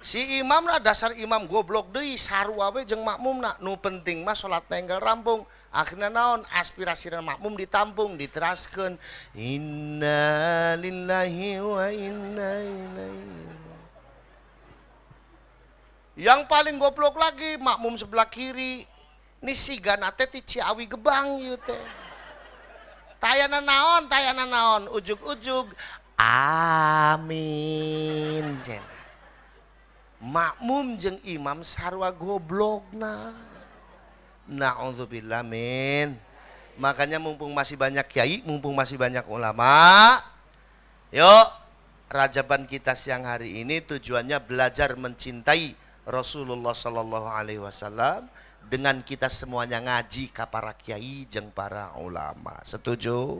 Si imamna dasar imam goblok deui sarua we jeung makmumna. Nu penting mah salatna enggal rampung akhirna naon aspirasina makmum ditampung diteraskeun innalillahi wa inna ilaihi. Yang paling goblok lagi makmum sebelah kiri ini sigana teh ti Ciawi Gebang ieu teh. Tayana naon ujug-ujug amin cenah. Makmum jeung imam sarua goblokna. Nauzubillah min. Makanya mumpung masih banyak kiai, mumpung masih banyak ulama, yuk rajaban kita siang hari ini tujuannya belajar mencintai Rasulullah Sallallahu Alaihi Wasallam dengan kita semuanya ngaji ka para kiai jeung para ulama. Setuju?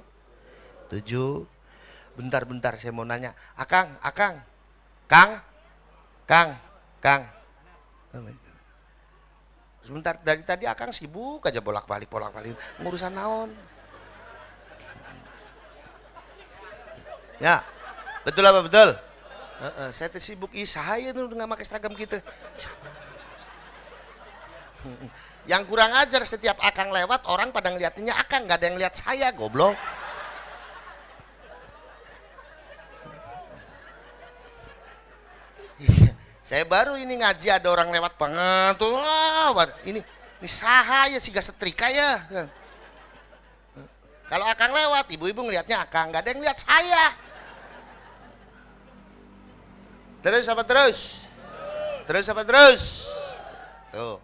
Setuju? Bentar saya mau nanya. Kang. Sebentar dari tadi Akang sibuk aja bolak-balik ngurusan naon? Ya, betul apa betul? Saya sibuk saya tuh nggak pakai seragam gitu. Yang kurang ajar setiap Akang lewat orang pada ngeliatinnya Akang, nggak ada yang lihat saya, goblok. Saya baru ini ngaji ada orang lewat banget tuh. Ini saha ya siga setrika ya. Kalau Akang lewat, ibu-ibu ngelihatnya Akang, nggak ada yang lihat saya. Terus apa terus? Tuh.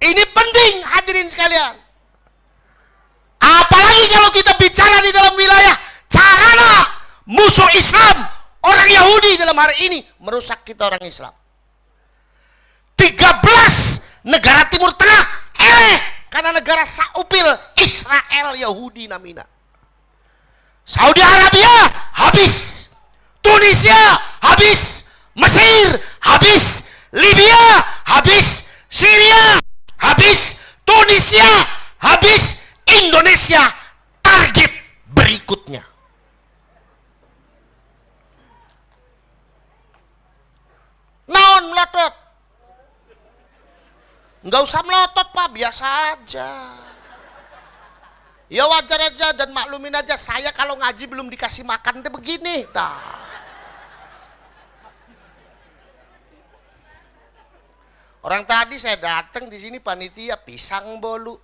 Ini penting hadirin sekalian. Apalagi kalau kita bicara di dalam wilayah carana musuh Islam, orang Yahudi dalam hari ini merusak kita orang Islam. 13 negara Timur Tengah karena negara saupil Israel Yahudi namina. Saudi Arabia habis, Tunisia habis, Mesir habis, Libya habis, Syria habis, Tunisia habis, Indonesia target berikutnya. Naon melotot? Enggak usah melotot Pak, biasa aja. Ya wajar aja dan maklumin aja, saya kalau ngaji belum dikasih makan teh begini tah. Orang tadi saya datang di sini panitia pisang bolu.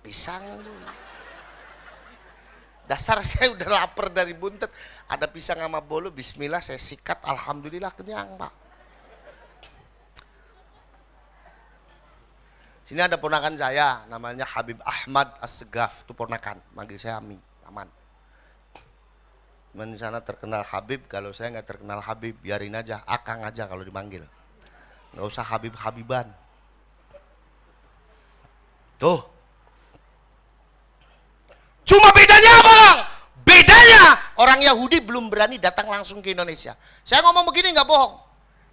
Dasar saya udah lapar dari buntet, ada pisang sama bolu, bismillah saya sikat, alhamdulillah kenyang Pak. Sini ada ponakan saya, namanya Habib Ahmad As-Segaf, itu ponakan, manggil saya Ami, aman. Di sana terkenal Habib, kalau saya nggak terkenal Habib, biarin aja, Akang aja kalau dipanggil. Nggak usah Habib-Habiban. Tuh. Cuma bedanya apa? Bedanya orang Yahudi belum berani datang langsung ke Indonesia. Saya ngomong begini nggak bohong.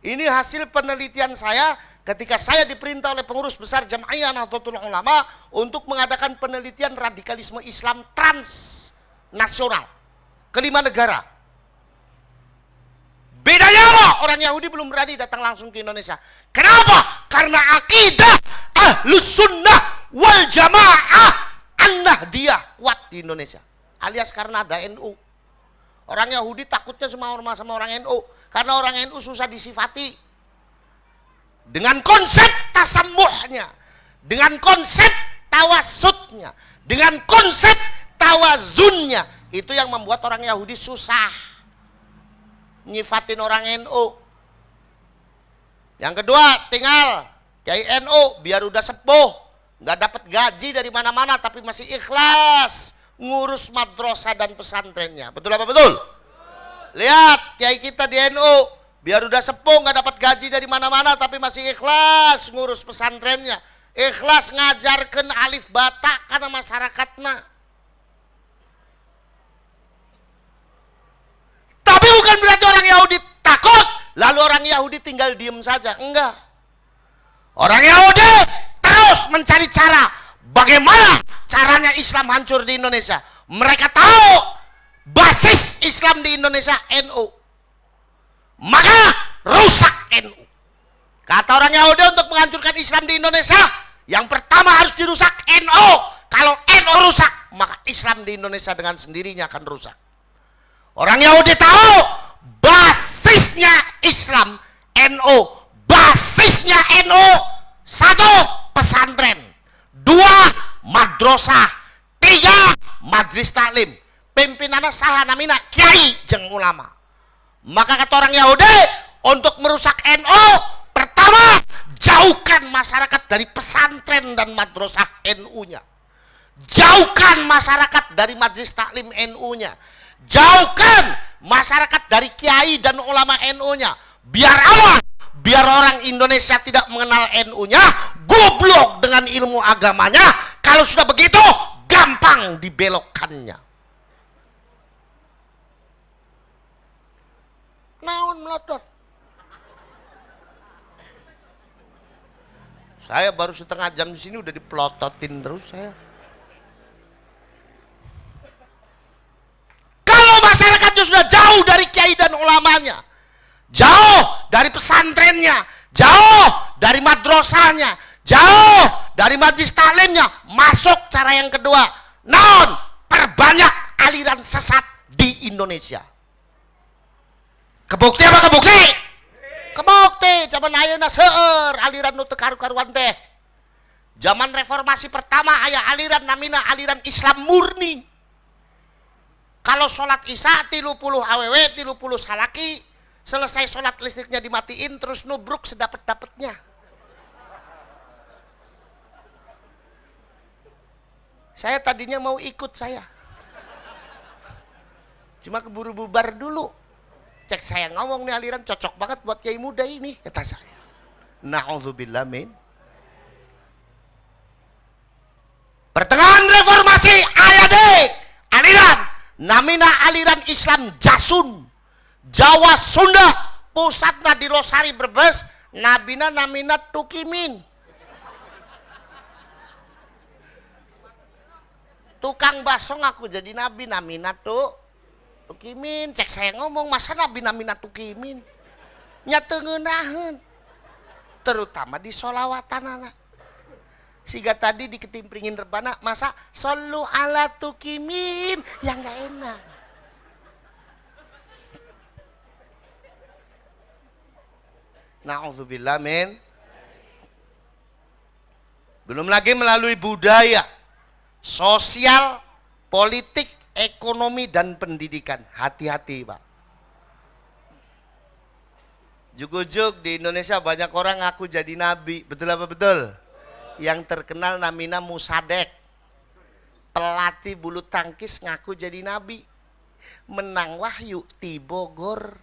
Ini hasil penelitian saya ketika saya diperintah oleh pengurus besar Jam'iyah Nahdlatul Ulama untuk mengadakan penelitian radikalisme Islam transnasional ke 5 negara. Bedanya apa? Orang Yahudi belum berani datang langsung ke Indonesia. Kenapa? Karena akidah Ahlus Sunnah wal Jamaah An-Nahdiyah kuat di Indonesia. Alias karena ada NU. Orang Yahudi takutnya sama orang NU. Karena orang NU susah disifati. Dengan konsep tasammuhnya. Dengan konsep tawasudnya. Dengan konsep tawazunnya. Itu yang membuat orang Yahudi susah nyifatin orang NU. Yang kedua, tinggal Kiai NU biar udah sepuh, nggak dapat gaji dari mana-mana tapi masih ikhlas ngurus madrasah dan pesantrennya. Betul apa betul? Lihat Kiai kita di NU biar udah sepuh nggak dapat gaji dari mana-mana tapi masih ikhlas ngurus pesantrennya, ikhlas ngajarkan alif bata karena masyarakatnya. Tapi bukan berarti orang Yahudi takut, lalu orang Yahudi tinggal diem saja. Enggak. Orang Yahudi terus mencari cara bagaimana caranya Islam hancur di Indonesia. Mereka tahu basis Islam di Indonesia NU. Maka rusak NU. Kata orang Yahudi untuk menghancurkan Islam di Indonesia, yang pertama harus dirusak NU. Kalau NU rusak, maka Islam di Indonesia dengan sendirinya akan rusak. Orang Yahudi tahu basisnya Islam NU, basisnya NU 1 pesantren, 2 madrasah, 3 majlis taklim, pimpinannya saha namina kiai jeung ulama. Maka kata orang Yahudi untuk merusak NU, pertama jauhkan masyarakat dari pesantren dan madrasah NU-nya, jauhkan masyarakat dari majlis taklim NU-nya, jauhkan masyarakat dari kiai dan ulama NU-nya. Biar apa? Biar orang Indonesia tidak mengenal NU-nya, goblok dengan ilmu agamanya. Kalau sudah begitu, gampang dibelokkannya. Naon melotot. Saya baru setengah jam di sini udah dipelototin terus saya. Masyarakatnya sudah jauh dari kiai dan ulamanya, jauh dari pesantrennya, jauh dari madrasahnya, jauh dari majlis taklimnya. Masuk cara yang kedua, non perbanyak aliran sesat di Indonesia. Kebukti apa kebukti? Kebukti. Zaman ayeuna seueur aliran nu teu karu-karuan teh. Zaman reformasi pertama aya aliran namina aliran Islam murni. Kalau sholat isya 30 aww 30 salaki, selesai sholat listriknya dimatiin terus nubruk sedapet-dapetnya. Saya tadinya mau ikut saya, cuma keburu bubar dulu. Cek saya ngomong nih aliran cocok banget buat kiai muda ini, kata saya. Na'udzubillah min. Pertengahan reformasi ayat aliran namina aliran Islam Jasun, Jawa Sunda, pusatna di Losari Brebes, nabina namina Tukimin, tukang baso ngaku jadi nabi namina Tukimin. Cek saya ngomong masa nabi namina Tukimin nya teu ngeunaheun, terutama di sholawatan anak. Siga tadi diketimpringin rebana, masa solu ala Tukimin yang gak enak. Na'udzubillah min. Belum lagi melalui budaya, sosial, politik, ekonomi, dan pendidikan. Hati-hati Pak. Juk-juk di Indonesia banyak orang ngaku jadi nabi. Betul apa betul? Yang terkenal namina Musadek, pelatih bulu tangkis ngaku jadi nabi, menang wahyu di Bogor.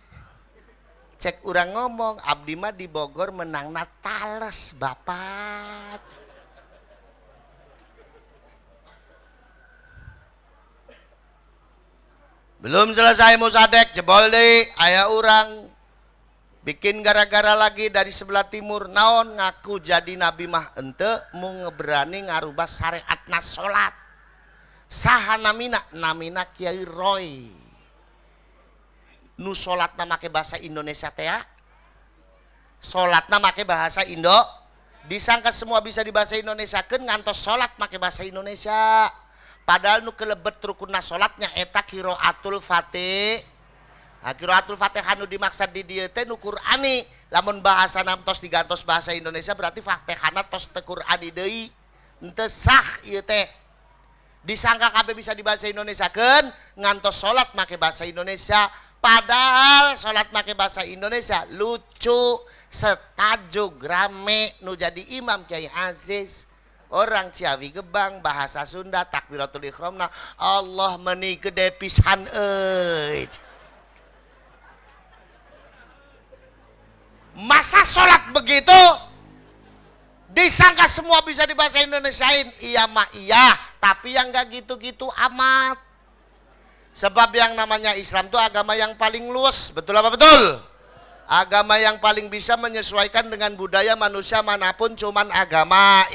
Cek urang ngomong abdi mah di Bogor menang Natales bapak. Belum selesai musadek, jebol deh, aya orang bikin gara-gara lagi dari sebelah timur, naon ngaku jadi nabi mah ente mau ngeberani ngarubah syariatna sholat. Saha namina? Namina Kiai Roy. Nu sholatna make bahasa Indonesia teh ya? Sholatna make bahasa Indo. Disangka semua bisa di bahasa Indonesia, kan ngantos sholat make bahasa Indonesia. Padahal nu kelebet rukunna sholatnya eta qiraatul fatih. Nah, qiraatul fatihah nu dimaksud di dieu teh nu Qur'ani. Lamun bahasa tos digantos bahasa Indonesia berarti fatihana tos teu Qur'ani deui. Henteu sah ieu teh. Disangka kabeh bisa di bahasa Indonesia kan ngantos sholat make bahasa Indonesia. Padahal sholat make bahasa Indonesia lucu, setajuk rame nu jadi imam Kiai Aziz. Orang Ciawi Gebang bahasa Sunda takbiratul ihramna Allah meuni gede pisan euy. Masa sholat begitu disangka semua bisa di bahasa Indonesiain? Iya mah iya, tapi yang gak gitu-gitu amat. Sebab yang namanya Islam itu agama yang paling luas, betul apa betul? Agama yang paling bisa menyesuaikan dengan budaya manusia manapun cuman agama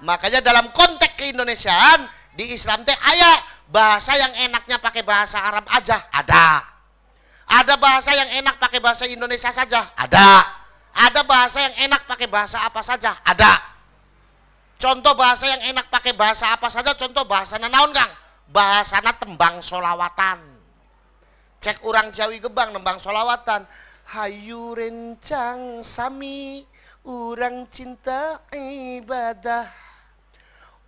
Makanya dalam konteks keindonesiaan di Islam teh aya bahasa yang enaknya pakai bahasa Arab aja, ada. Ada bahasa yang enak pakai bahasa Indonesia saja, ada. Ada bahasa yang enak pakai bahasa apa saja, ada. Contoh bahasa yang enak pakai bahasa apa saja, contoh bahasana naon Kang? Bahasana tembang solawatan. Cek orang Jawi Gebang nembang solawatan. Hayu rencang sami, urang cinta ibadah.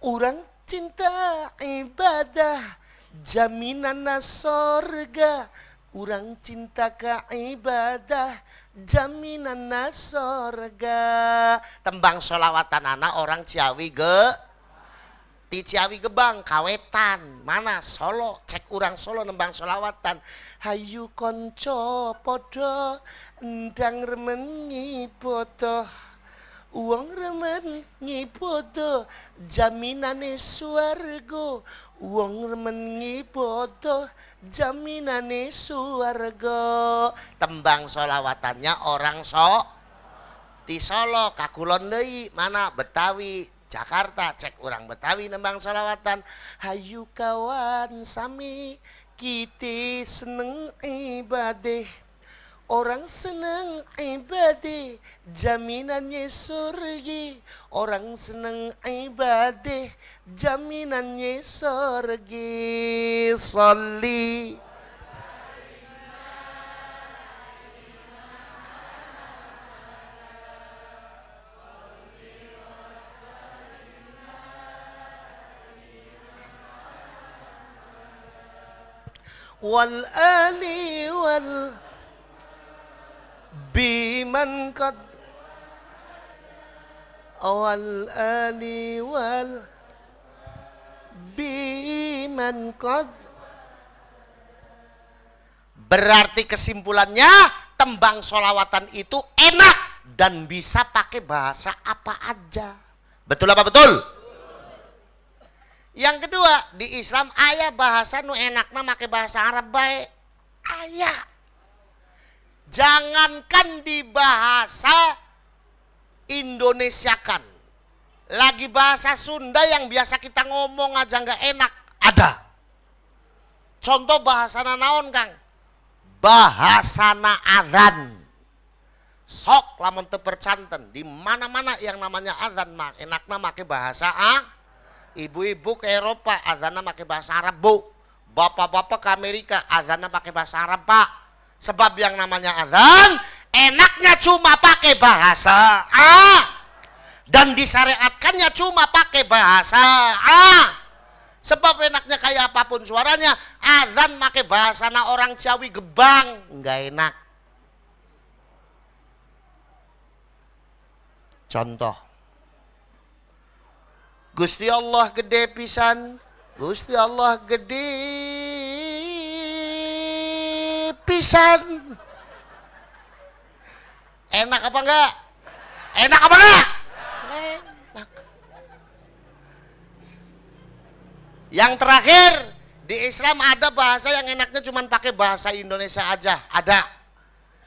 Urang cinta ibadah, jaminan sorga. Urang cinta ka ibadah, jaminan sorga. Tembang solawatan anak orang Ciawi di Ciawi Gebang, Kawetan, mana Solo, cek urang Solo nembang solawatan. Hayu konco podo, endang remen ngibodo, uang remen ngibodo, jaminane swarga. Uang remen ngibodo, jaminane swarga. Tembang solawatannya orang di Solo, kakulon deui, mana Betawi, Jakarta, cek orang Betawi nembang solawatan. Hayu kawan sami, kita seneng ibadah. Orang seneng ibadah, jaminannya surga. Orang seneng ibadah, jaminannya surga. Sholli wal ali wal biman qad wal ali wal biman qad. Berarti kesimpulannya tembang solawatan itu enak dan bisa pakai bahasa apa aja. Betul apa betul? Yang kedua, di Islam aya bahasa nu enakna make bahasa Arab bae. Aya. Jangankan di bahasa Indonesiakan, lagi bahasa Sunda yang biasa kita ngomong aja nggak enak, ada. Contoh bahasana naon Kang? Bahasana azan. Sok lamun teu percanten, di mana-mana yang namanya azan mah enakna make bahasa Ibu-ibu ke Eropa azanna pakai bahasa Arab bu. Bapak-bapak ke Amerika azanna pakai bahasa Arab pak. Sebab yang namanya azan enaknya cuma pakai bahasa dan disyariatkannya cuma pakai bahasa Sebab enaknya kayak apapun suaranya, azan pakai bahasana orang Ciawi Gebang nggak enak. Contoh, Gusti Allah gede pisan, Gusti Allah gede pisan. Enak apa enggak? Enak apa enggak? Enak. Yang terakhir, Di Islam ada bahasa yang enaknya cuma pakai bahasa Indonesia aja, ada.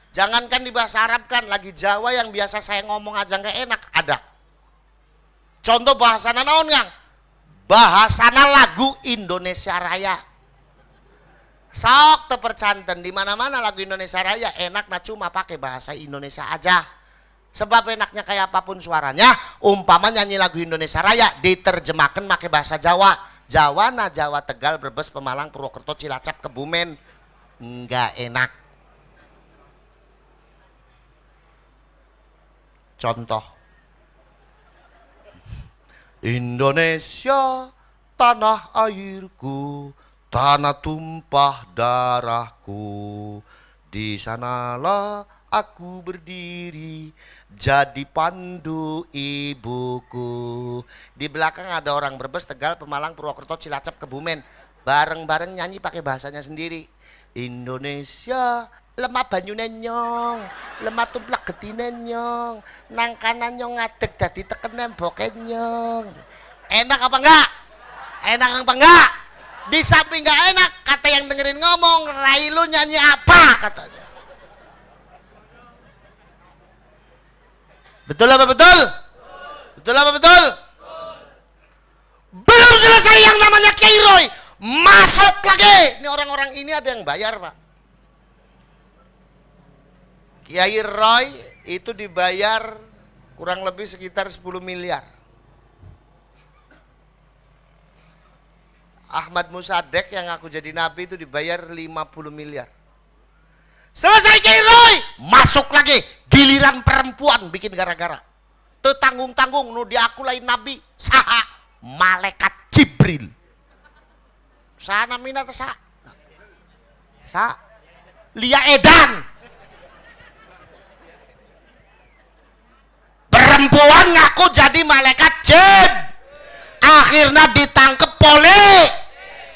Jangankan di bahasa Arab kan, lagi Jawa yang biasa saya ngomong aja nggak enak, ada. Contoh bahasana naon Kang? Bahasana lagu Indonesia Raya. Sok tepercanten di mana-mana lagu Indonesia Raya enak nah cuma pakai bahasa Indonesia aja. Sebab enaknya kayak apapun suaranya, umpama nyanyi lagu Indonesia Raya diterjemahkan pakai bahasa Jawa. Jawa nah Jawa Tegal, Brebes, Pemalang, Purwokerto, Cilacap, Kebumen. Enggak enak. Contoh. Indonesia tanah airku, tanah tumpah darahku, di sanalah aku berdiri jadi pandu ibuku. Di belakang ada orang Brebes, Tegal, Pemalang, Purwokerto, Cilacap, Kebumen, bareng-bareng nyanyi pakai bahasanya sendiri. Indonesia lemah banyune nyong, lemah tumplak getine nyong, nang kanan nyong ngadeg dadi tekenen boke nyong. Enak apa enggak? Enak apa enggak? Di samping enggak enak, kata yang dengerin ngomong, Rai lu nyanyi apa katanya. Betul apa betul? Betul apa betul? Belum selesai yang namanya Kiai Roy, masuk lagi. Ini orang-orang ini ada yang bayar, Pak. Kiai Roy itu dibayar kurang lebih sekitar 10 miliar. Ahmad Musadek yang aku jadi nabi itu dibayar 50 miliar. Selesai Kiai Roy, masuk lagi giliran perempuan bikin gara-gara. Tetanggung-tanggung nu diaku lain nabi, saha malaikat Jibril. Saha namina teh saha? Saha? Lia Edan. Perempuan ngaku jadi malaikat jin, akhirnya ditangkep polisi.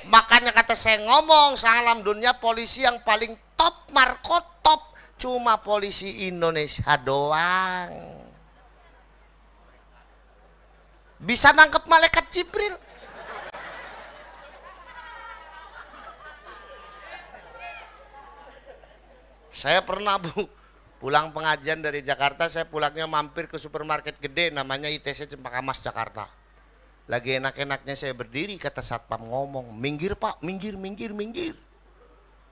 Makanya kata saya ngomong, salam dunia polisi yang paling top, markotop cuma polisi Indonesia doang. Bisa nangkep malaikat Jibril. Saya pernah pulang pengajian dari Jakarta, saya pulangnya mampir ke supermarket gede namanya ITC Cempaka Mas Jakarta. Lagi enak-enaknya saya berdiri, kata satpam ngomong, minggir Pak, minggir.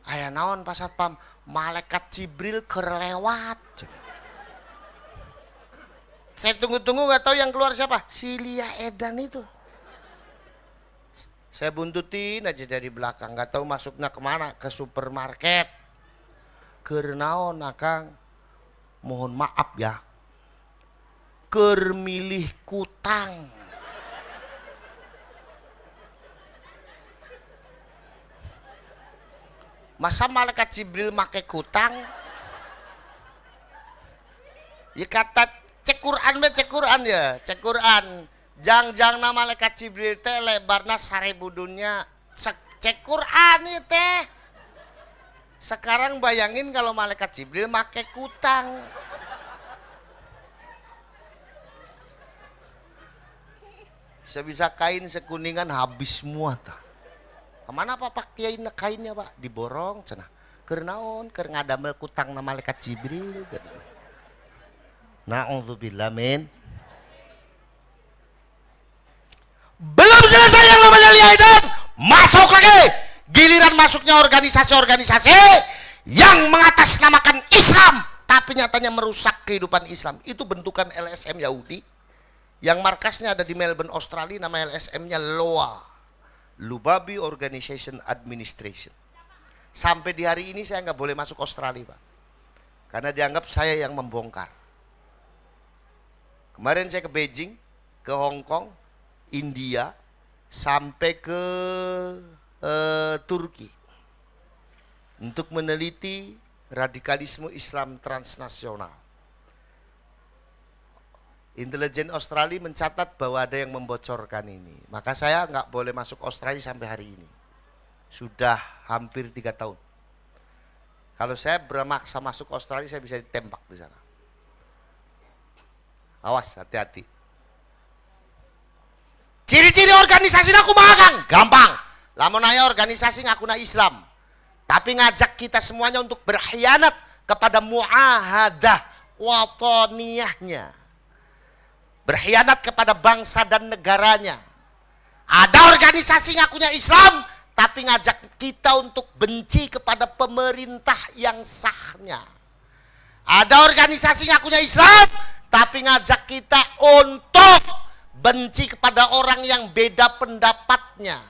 Aya naon Pak satpam? Malaikat Jibril kerlewat. Saya tunggu-tunggu nggak tahu yang keluar siapa, si Lia Edan itu. Saya buntutin aja dari belakang, nggak tahu masuknya kemana, ke supermarket. Kernaon akang? Mohon maaf ya, kermilih kutang. Masa malaikat Jibril make kutang? Ya kata cek Quran ya, cek Quran. Jang nama malaikat Jibril teh lebarna 1000 dunia. Cek Quran itu teh. Sekarang bayangin kalau malaikat Jibril make kutang. Sebisa kain sekuningan habis semua ta. Kemana Pak Kiai kainnya Pak? Diborong cenah. Keur naon? Keur ngadamel kutang na malaikat Jibril. Na'udzubillah min. Belum selesai yang namanya liaidan. Masuk lagi. Giliran masuknya organisasi-organisasi yang mengatasnamakan Islam tapi nyatanya merusak kehidupan Islam. Itu bentukan LSM Yahudi yang markasnya ada di Melbourne, Australia. Nama LSM-nya LOA, Lubabi Organization Administration. Sampai di hari ini saya nggak boleh masuk Australia Pak, karena dianggap saya yang membongkar. Kemarin saya ke Beijing, ke Hong Kong, India, sampai ke Turki untuk meneliti radikalisme Islam transnasional. Intelijen Australia mencatat bahwa ada yang membocorkan ini. Maka saya nggak boleh masuk Australia sampai hari ini. Sudah hampir 3 tahun. Kalau saya bermaksa masuk Australia, saya bisa ditembak di sana. Awas, hati-hati. Ciri-ciri organisasi aku mah Kang, gampang. Lamun aya organisasi ngakuna Islam, tapi ngajak kita semuanya untuk berkhianat kepada muahadah wataniyahnya. Berkhianat kepada bangsa dan negaranya. Ada organisasi ngakunya Islam, tapi ngajak kita untuk benci kepada pemerintah yang sahnya. Ada organisasi ngakunya Islam, tapi ngajak kita untuk benci kepada orang yang beda pendapatnya.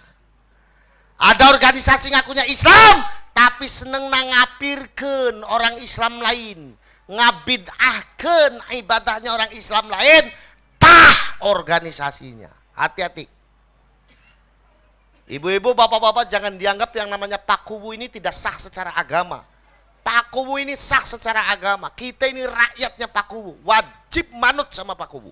Ada organisasi ngakunya Islam, tapi seneng ngapirkeun orang Islam lain, ngabidahkeun ibadahnya orang Islam lain, tah organisasinya. Hati-hati. Ibu-ibu, bapak-bapak, jangan dianggap yang namanya Pakuwu ini tidak sah secara agama. Pakuwu ini sah secara agama. Kita ini rakyatnya Pakuwu, wajib manut sama Pakuwu.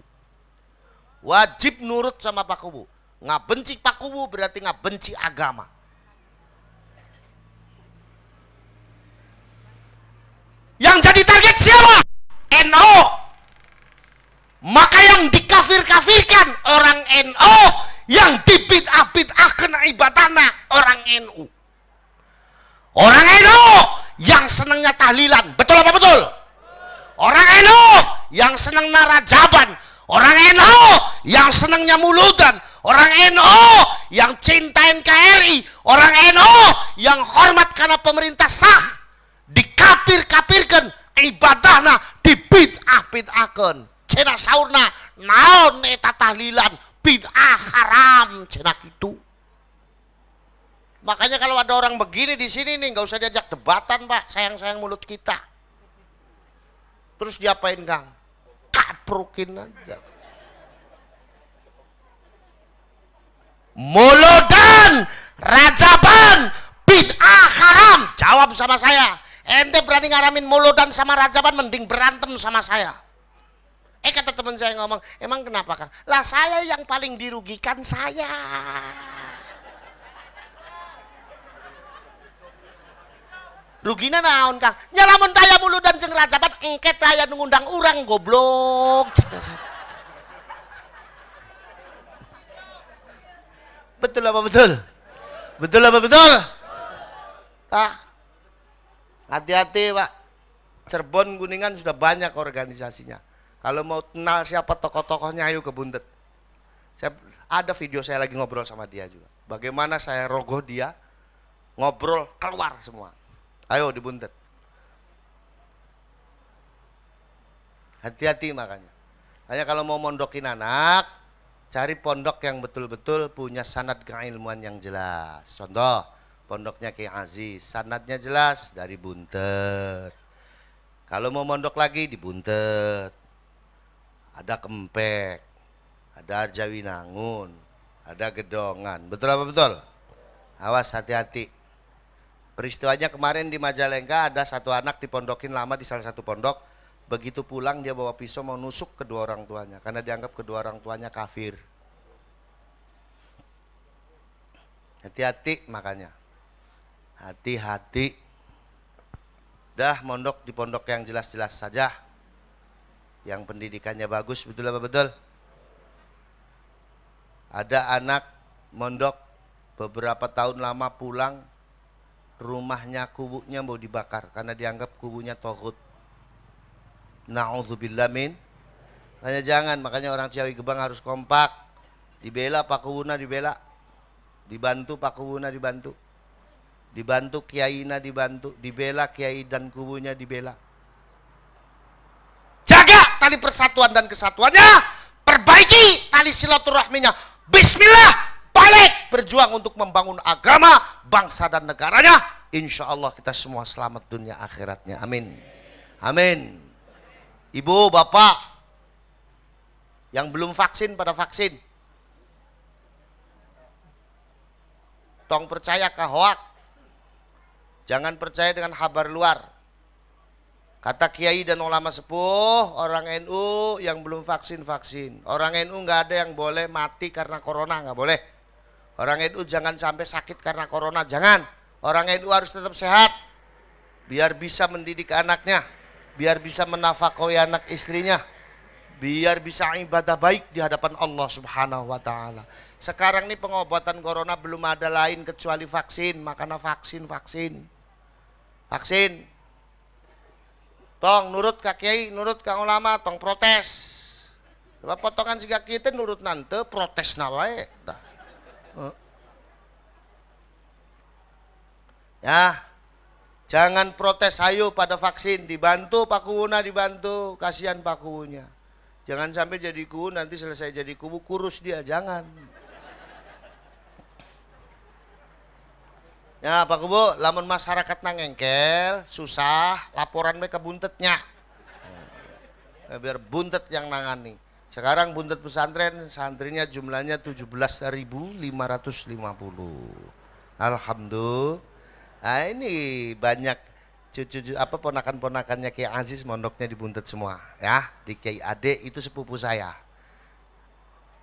Wajib nurut sama Pakuwu. Nggak benci Pakuwu berarti nggak benci agama. Yang jadi target siapa? NU. Maka yang dikafir-kafirkan orang NU, yang dibid'ah-bid'ahkan ibadahna orang NU. Orang NU yang senangnya tahlilan, betul apa betul? Orang NU yang senang narajaban, orang NU yang senangnya muludan, orang NU yang cinta NKRI, orang NU yang hormat karena pemerintah sah, dikafir-kafirkan ibadahna, dibid'ah-bid'ahkan. Cina saurna naon eta tahlilan, bid'ah haram cina itu. Makanya kalau ada orang begini di sini nih nggak usah diajak debatan, Pak. Sayang-sayang mulut kita. Terus diapain, Kang? Kaprukin aja. Muludan, rajaban, bid'ah haram. Jawab sama saya. Ente berani ngaramin muludan sama rajaban, mending berantem sama saya. Kata teman saya ngomong, emang kenapa, Kang? Lah saya yang paling dirugikan saya. Rugina naon, Kang? Nyalamun taya muludan jeung rajaban, engke taya ngundang urang goblok. Betul apa betul? Betul apa betul? Hati-hati, Pak. Cirebon, Kuningan sudah banyak organisasinya. Kalau mau kenal siapa tokoh-tokohnya, ayo ke Buntet. Ada video saya lagi ngobrol sama dia juga. Bagaimana saya rogoh dia, ngobrol keluar semua. Ayo di Buntet. Hati-hati makanya. Hanya kalau mau mondokin anak, cari pondok yang betul-betul punya sanad keilmuan yang jelas. Contoh, pondoknya Kiai Aziz, sanadnya jelas dari Buntet. Kalau mau mondok lagi di Buntet. Ada Kempek, ada Arjawinangun, ada Gedongan. Betul apa betul? Awas, hati-hati. Peristiwanya kemarin di Majalengka, ada satu anak dipondokin lama di salah satu pondok. Begitu pulang dia bawa pisau mau nusuk kedua orang tuanya karena dianggap kedua orang tuanya kafir. Hati-hati makanya. Hati-hati. Dah mondok di pondok yang jelas-jelas saja. Yang pendidikannya bagus, betul apa betul? Ada anak mondok beberapa tahun lama pulang, rumahnya, kubunya mau dibakar karena dianggap kubunya tohut. Na'udzubillah min. Hanya jangan, makanya orang Ciawi Gebang harus kompak. Dibela Pak Kubuna, dibela. Dibantu Pak Kubuna, dibantu. Dibantu kiainya, dibantu. Dibela kiai dan kubunya, dibela. Jaga tali persatuan dan kesatuannya, perbaiki tali silaturahminya. Bismillah, balik berjuang untuk membangun agama, bangsa dan negaranya. Insya Allah kita semua selamat dunia akhiratnya. Amin. Amin. Ibu, bapak yang belum vaksin pada vaksin. Tong percaya ke hoak. Jangan percaya dengan kabar luar. Kata kiai dan ulama sepuh, orang NU yang belum vaksin. Orang NU nggak ada yang boleh mati karena corona, nggak boleh. Orang NU jangan sampai sakit karena corona, jangan. Orang NU harus tetap sehat, biar bisa mendidik anaknya, biar bisa menafkahi anak istrinya. biar bisa ibadah baik di hadapan Allah Subhanahu wa taala. Sekarang nih pengobatan corona belum ada lain kecuali vaksin, makanya vaksin. Tong nurut ka kiai, nurut ka ulama, tong protes. Coba potongan siga kita nurut nante protes na wae. Ya, jangan protes, ayo pada vaksin, dibantu pakuwuna, dibantu, kasihan pakuwunya. Jangan sampai jadi kubu, nanti selesai jadi kubu kurus dia, jangan. Ya Pak Kubu, lamun masyarakat nangengkel, susah, laporan mereka buntetnya. Biar buntet yang nangani. Sekarang buntet pesantren, santrinya jumlahnya 17.550. Alhamdulillah. Nah ini banyak cucu ponakan-ponakannya Kiai Aziz mondoknya di buntet semua ya. Di Kiai Ade itu sepupu saya.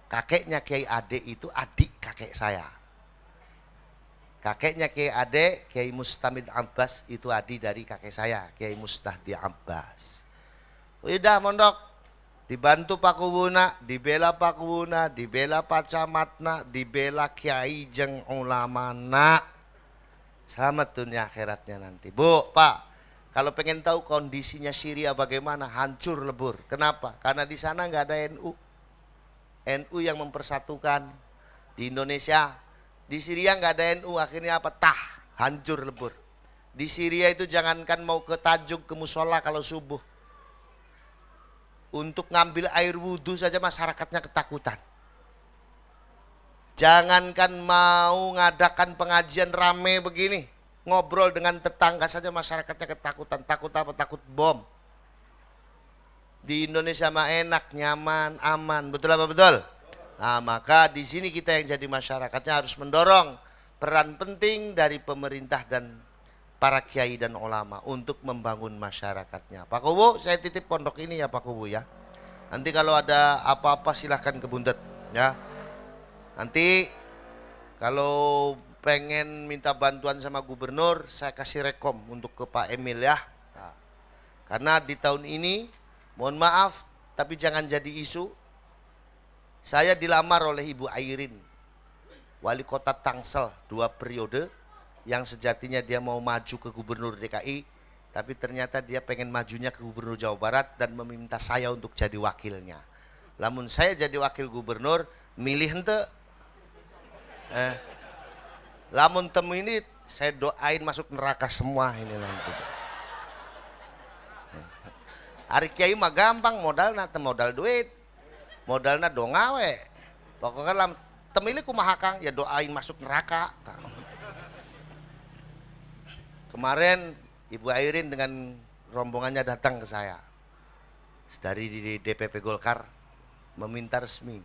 Kakeknya Kiai Ade itu adik kakek saya. Kakeknya Kiai Ade, Kiai Mustamid Abbas itu adik dari kakek saya, Kiai Mustahdi Abbas. Udah mondok, dibantu Pak Kubuna, dibela Pak Kubuna, dibela Pak Camatna, dibela Kiai jeng ulamana. Selamat dunia akhiratnya nanti. Bu, Pak, kalau pengen tahu kondisinya Syria bagaimana, hancur lebur. Kenapa? Karena di sana nggak ada NU. NU yang mempersatukan di Indonesia. Di Syria nggak ada NU, akhirnya apa? Hancur lebur. Di Syria itu jangankan mau ke tajuk, ke musola kalau subuh. Untuk ngambil air wudhu saja masyarakatnya ketakutan. Jangankan mau ngadakan pengajian rame begini, ngobrol dengan tetangga saja masyarakatnya ketakutan. Takut apa? Takut bom. Di Indonesia mah enak, nyaman, aman. Betul apa betul? Nah, maka di sini kita yang jadi masyarakatnya harus mendorong peran penting dari pemerintah dan para kiai dan ulama untuk membangun masyarakatnya. Pak Kubu, saya titip pondok ini ya Pak Kubu ya. Nanti kalau ada apa-apa silahkan ke Buntet ya. Nanti kalau pengen minta bantuan sama gubernur, saya kasih rekom untuk ke Pak Emil ya. Nah, karena di tahun ini, mohon maaf, tapi jangan jadi isu. Saya dilamar oleh Ibu Airin, wali kota Tangsel 2 periode, yang sejatinya dia mau maju ke gubernur DKI, tapi ternyata dia pengen majunya ke gubernur Jawa Barat dan meminta saya untuk jadi wakilnya. Lamun saya jadi wakil gubernur, milih ente. Lamun temu ini saya doain masuk neraka semua ini nanti. Hari kiai mah gampang, modalna teu modal duit. Modalnya dongawe, pokoknya lam temili kumaha Kang, ya doain masuk neraka. Kemarin Ibu Airin dengan rombongannya datang ke saya dari di DPP Golkar meminta resmi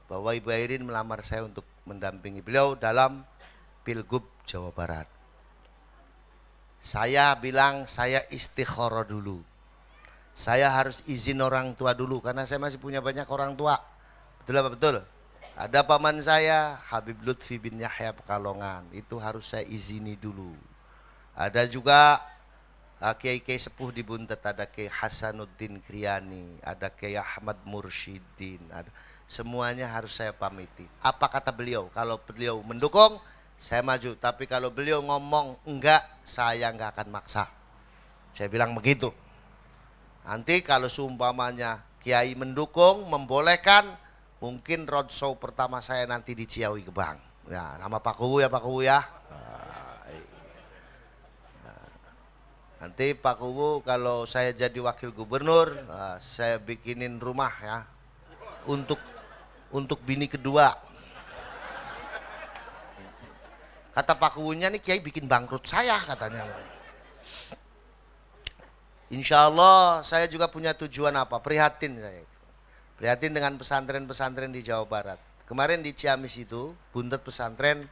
bahwa Ibu Airin melamar saya untuk mendampingi beliau dalam Pilgub Jawa Barat. Saya bilang saya istikharah dulu. Saya harus izin orang tua dulu karena saya masih punya banyak orang tua. Betul apa betul? Ada paman saya Habib Lutfi bin Yahya Pekalongan, itu harus saya izini dulu. Ada juga kiai-kiai sepuh di Buntet, ada Kiai Hasanuddin Kriani, ada Kiai Ahmad Mursyidin, ada. Semuanya harus saya pamiti. Apa kata beliau? Kalau beliau mendukung, saya maju. Tapi kalau beliau ngomong enggak, saya enggak akan maksa. Saya bilang begitu. Nanti kalau seumpamanya kiai mendukung, membolehkan, mungkin roadshow pertama saya nanti di Ciawi Gebang. Ya, sama Pak Kubu ya Pak Kubu ya. Nanti Pak Kubu kalau saya jadi wakil gubernur, saya bikinin rumah ya untuk bini kedua. Kata Pak Kubunya nih kiai bikin bangkrut saya katanya. Insya Allah saya juga punya tujuan apa? Prihatin saya. Prihatin dengan pesantren-pesantren di Jawa Barat. Kemarin di Ciamis itu, Buntet pesantren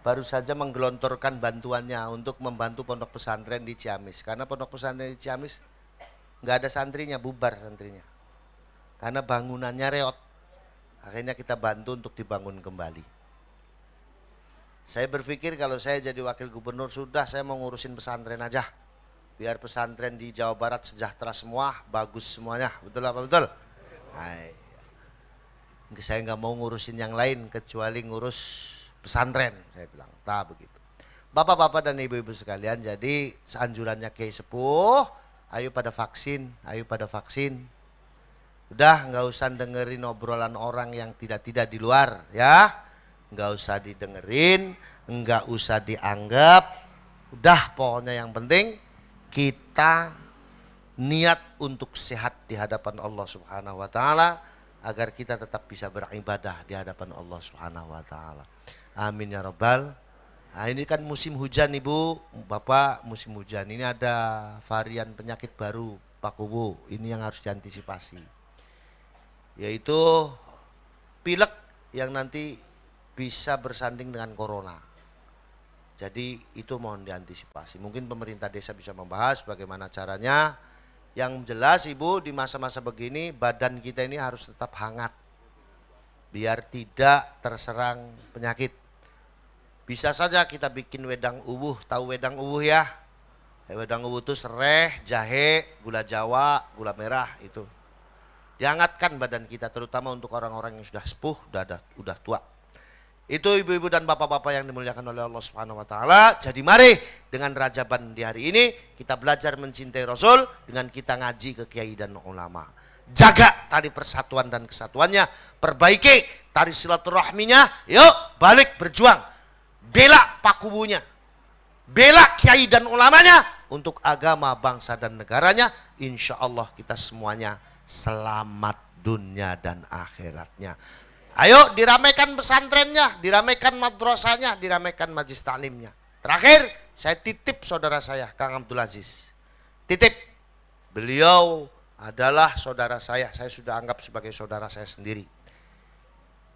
baru saja menggelontorkan bantuannya untuk membantu pondok pesantren di Ciamis. Karena pondok pesantren di Ciamis nggak ada santrinya, bubar santrinya. Karena bangunannya reot. Akhirnya kita bantu untuk dibangun kembali. Saya berpikir kalau saya jadi wakil gubernur, sudah saya mau ngurusin pesantren aja. Biar pesantren di Jawa Barat sejahtera semua, bagus semuanya. Betul apa betul? Hai. Saya nggak mau ngurusin yang lain kecuali ngurus pesantren, saya bilang. Tak begitu. Bapak-bapak dan ibu-ibu sekalian, jadi seanjurannya Kiai Sepuh, ayo pada vaksin, ayo pada vaksin. Udah nggak usah dengerin obrolan orang yang tidak-tidak di luar ya. Nggak usah didengerin, nggak usah dianggap. Udah pokoknya yang penting kita niat untuk sehat di hadapan Allah Subhanahu wa taala agar kita tetap bisa beribadah di hadapan Allah Subhanahu wa taala. Amin ya rabbal. Nah, ini kan musim hujan Ibu, Bapak, musim hujan. Ini ada varian penyakit baru, Pakuwu. Ini yang harus diantisipasi. Yaitu pilek yang nanti bisa bersanding dengan corona. Jadi itu mohon diantisipasi. Mungkin pemerintah desa bisa membahas bagaimana caranya. Yang jelas Ibu, di masa-masa begini badan kita ini harus tetap hangat. Biar tidak terserang penyakit. Bisa saja kita bikin wedang uwuh, tahu wedang uwuh ya? Wedang uwuh itu sereh, jahe, gula jawa, gula merah itu. Dihangatkan badan kita terutama untuk orang-orang yang sudah sepuh, udah tua. Itu ibu-ibu dan bapak-bapak yang dimuliakan oleh Allah Subhanahu wa taala. Jadi mari dengan Rajaban di hari ini kita belajar mencintai Rasul dengan kita ngaji ke kiai dan ulama. Jaga tali persatuan dan kesatuannya, perbaiki tali silaturahminya, yuk balik berjuang. Bela Pakuwunya, bela kiai dan ulamanya untuk agama, bangsa dan negaranya. Insya Allah kita semuanya selamat dunia dan akhiratnya. Ayo diramaikan pesantrennya, diramaikan madrasahnya, diramaikan majlis taklimnya. Terakhir saya titip saudara saya Kang Abdul Aziz. Titip, beliau adalah saudara saya sudah anggap sebagai saudara saya sendiri.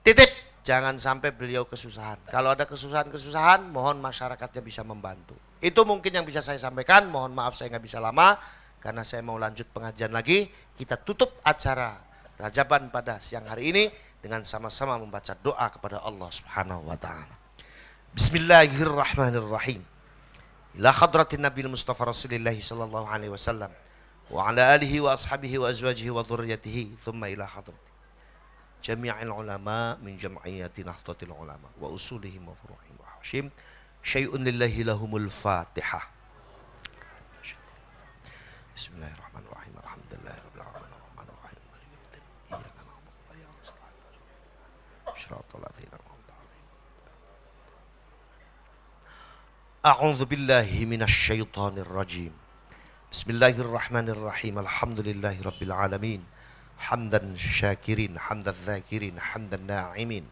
Titip, jangan sampai beliau kesusahan. Kalau ada kesusahan-kesusahan, mohon masyarakatnya bisa membantu. Itu mungkin yang bisa saya sampaikan. Mohon maaf saya nggak bisa lama karena saya mau lanjut pengajian lagi. Kita tutup acara Rajaban pada siang hari ini dengan sama-sama membaca doa kepada Allah Subhanahu wa taala. Bismillahirrahmanirrahim. Ila hadratin Nabi Mustafa Rasulullah sallallahu alaihi wasallam wa ala alihi wa ashabihi wa azwajihi wa dhurriyyatihi thumma ila hadratin jami'il ulama min jam'iyyati nahdlatil ulama wa usulihim wa furu'ihim wa hashim syai'un lillahi lahumul fatihah. Bismillahirrahmanirrahim. Alhamdulillahirabbil alamin arrahmanir rahim maliki yaumiddin iyyaka na'budu wa iyyaka nasta'in shiratal ladzina an'amta 'alaihim. A'udzu billahi minasy syaithanir rajim. Bismillahirrahmanirrahim. Alhamdulillahirabbil alamin. حمدا شاكرين حمد الذاكرين حمد الناعمين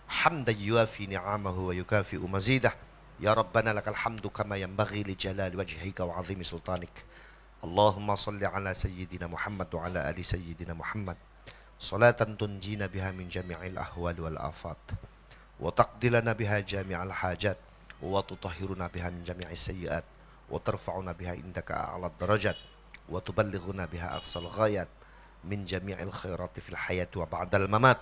حمدا يوافي نعمه ويكافئ مزيده يا ربنا لك الحمد كما ينبغي لجلال وجهك وعظيم سلطانك اللهم صل على سيدنا محمد وعلى آل سيدنا محمد صلاة تنجينا بها من جميع الأهوال والآفات وتقضي لنا بها جميع الحاجات وتطهرنا بها من جميع السيئات وترفعنا بها عندك أعلى الدرجات وتبلغنا بها أقصى الغايات من جميع الخيرات في الحياة وبعد الممات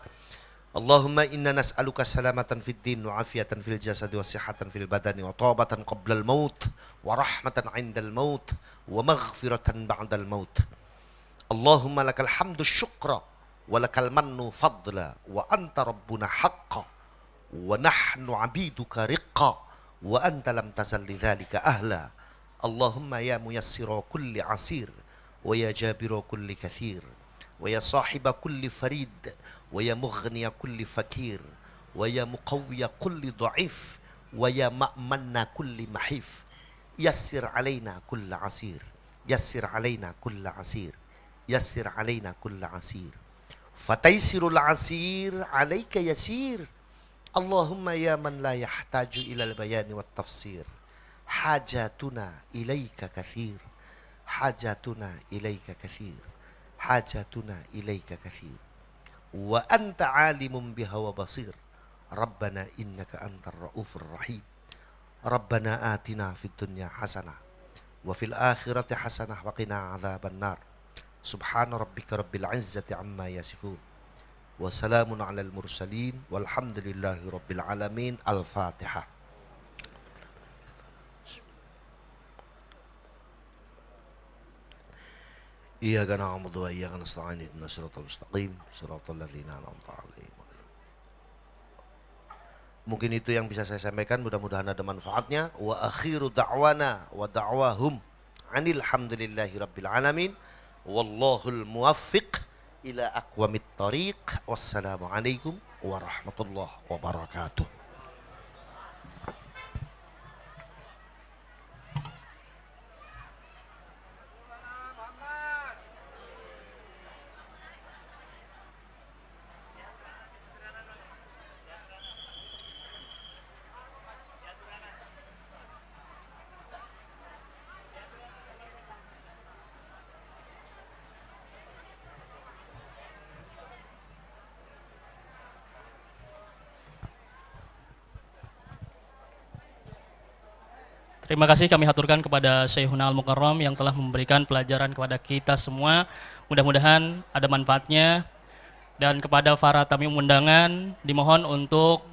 اللهم إنا نسألك سلامة في الدين وعافية في الجسد وصحة في البدن وطابة قبل الموت ورحمة عند الموت ومغفرة بعد الموت اللهم لك الحمد الشكر ولك المن فضلا وأنت ربنا حقا ونحن عبيدك رقا وأنت لم تزل لذلك أهلا اللهم يا ميسر كل عسير ويا جابر كل كثير ويا صاحب كل فريد ويا مغني كل فكير ويا مقوي كل ضعيف ويا مأمن كل محيف يسر علينا كل عسير يسر علينا كل عسير يسر علينا كل عسير فتيسر العسير عليك يسير اللهم يا من لا يحتاج إلى البيان والتفسير حاجاتنا إليك كثير حاجاتنا إليك كثير حاجاتنا إليك كثير وأنت عالم بها وبصير ربنا إنك أنت الرؤوف الرحيم ربنا آتنا في الدنيا حسنة وفي الآخرة حسنة وقنا عذاب النار سبحان ربك رب العزة عما يصفون وسلام على المرسلين والحمد لله رب العالمين. الفاتحة. Iyyaka na'budu wa iyyaka nasta'in ihdinas siratal mustaqim siratal ladzina an'amta 'alaihim. Mungkin itu yang bisa saya sampaikan, mudah-mudahan ada manfaatnya. Wa akhiru da'wana wa da'wahum anil hamdulillahi rabbil alamin. Wallahul muwaffiq ila aqwamit thariq. Wassalamualaikum warahmatullahi wabarakatuh. Terima kasih kami haturkan kepada Syekhuna Al-Mukarram yang telah memberikan pelajaran kepada kita semua. Mudah-mudahan ada manfaatnya. Dan kepada para tamu undangan dimohon untuk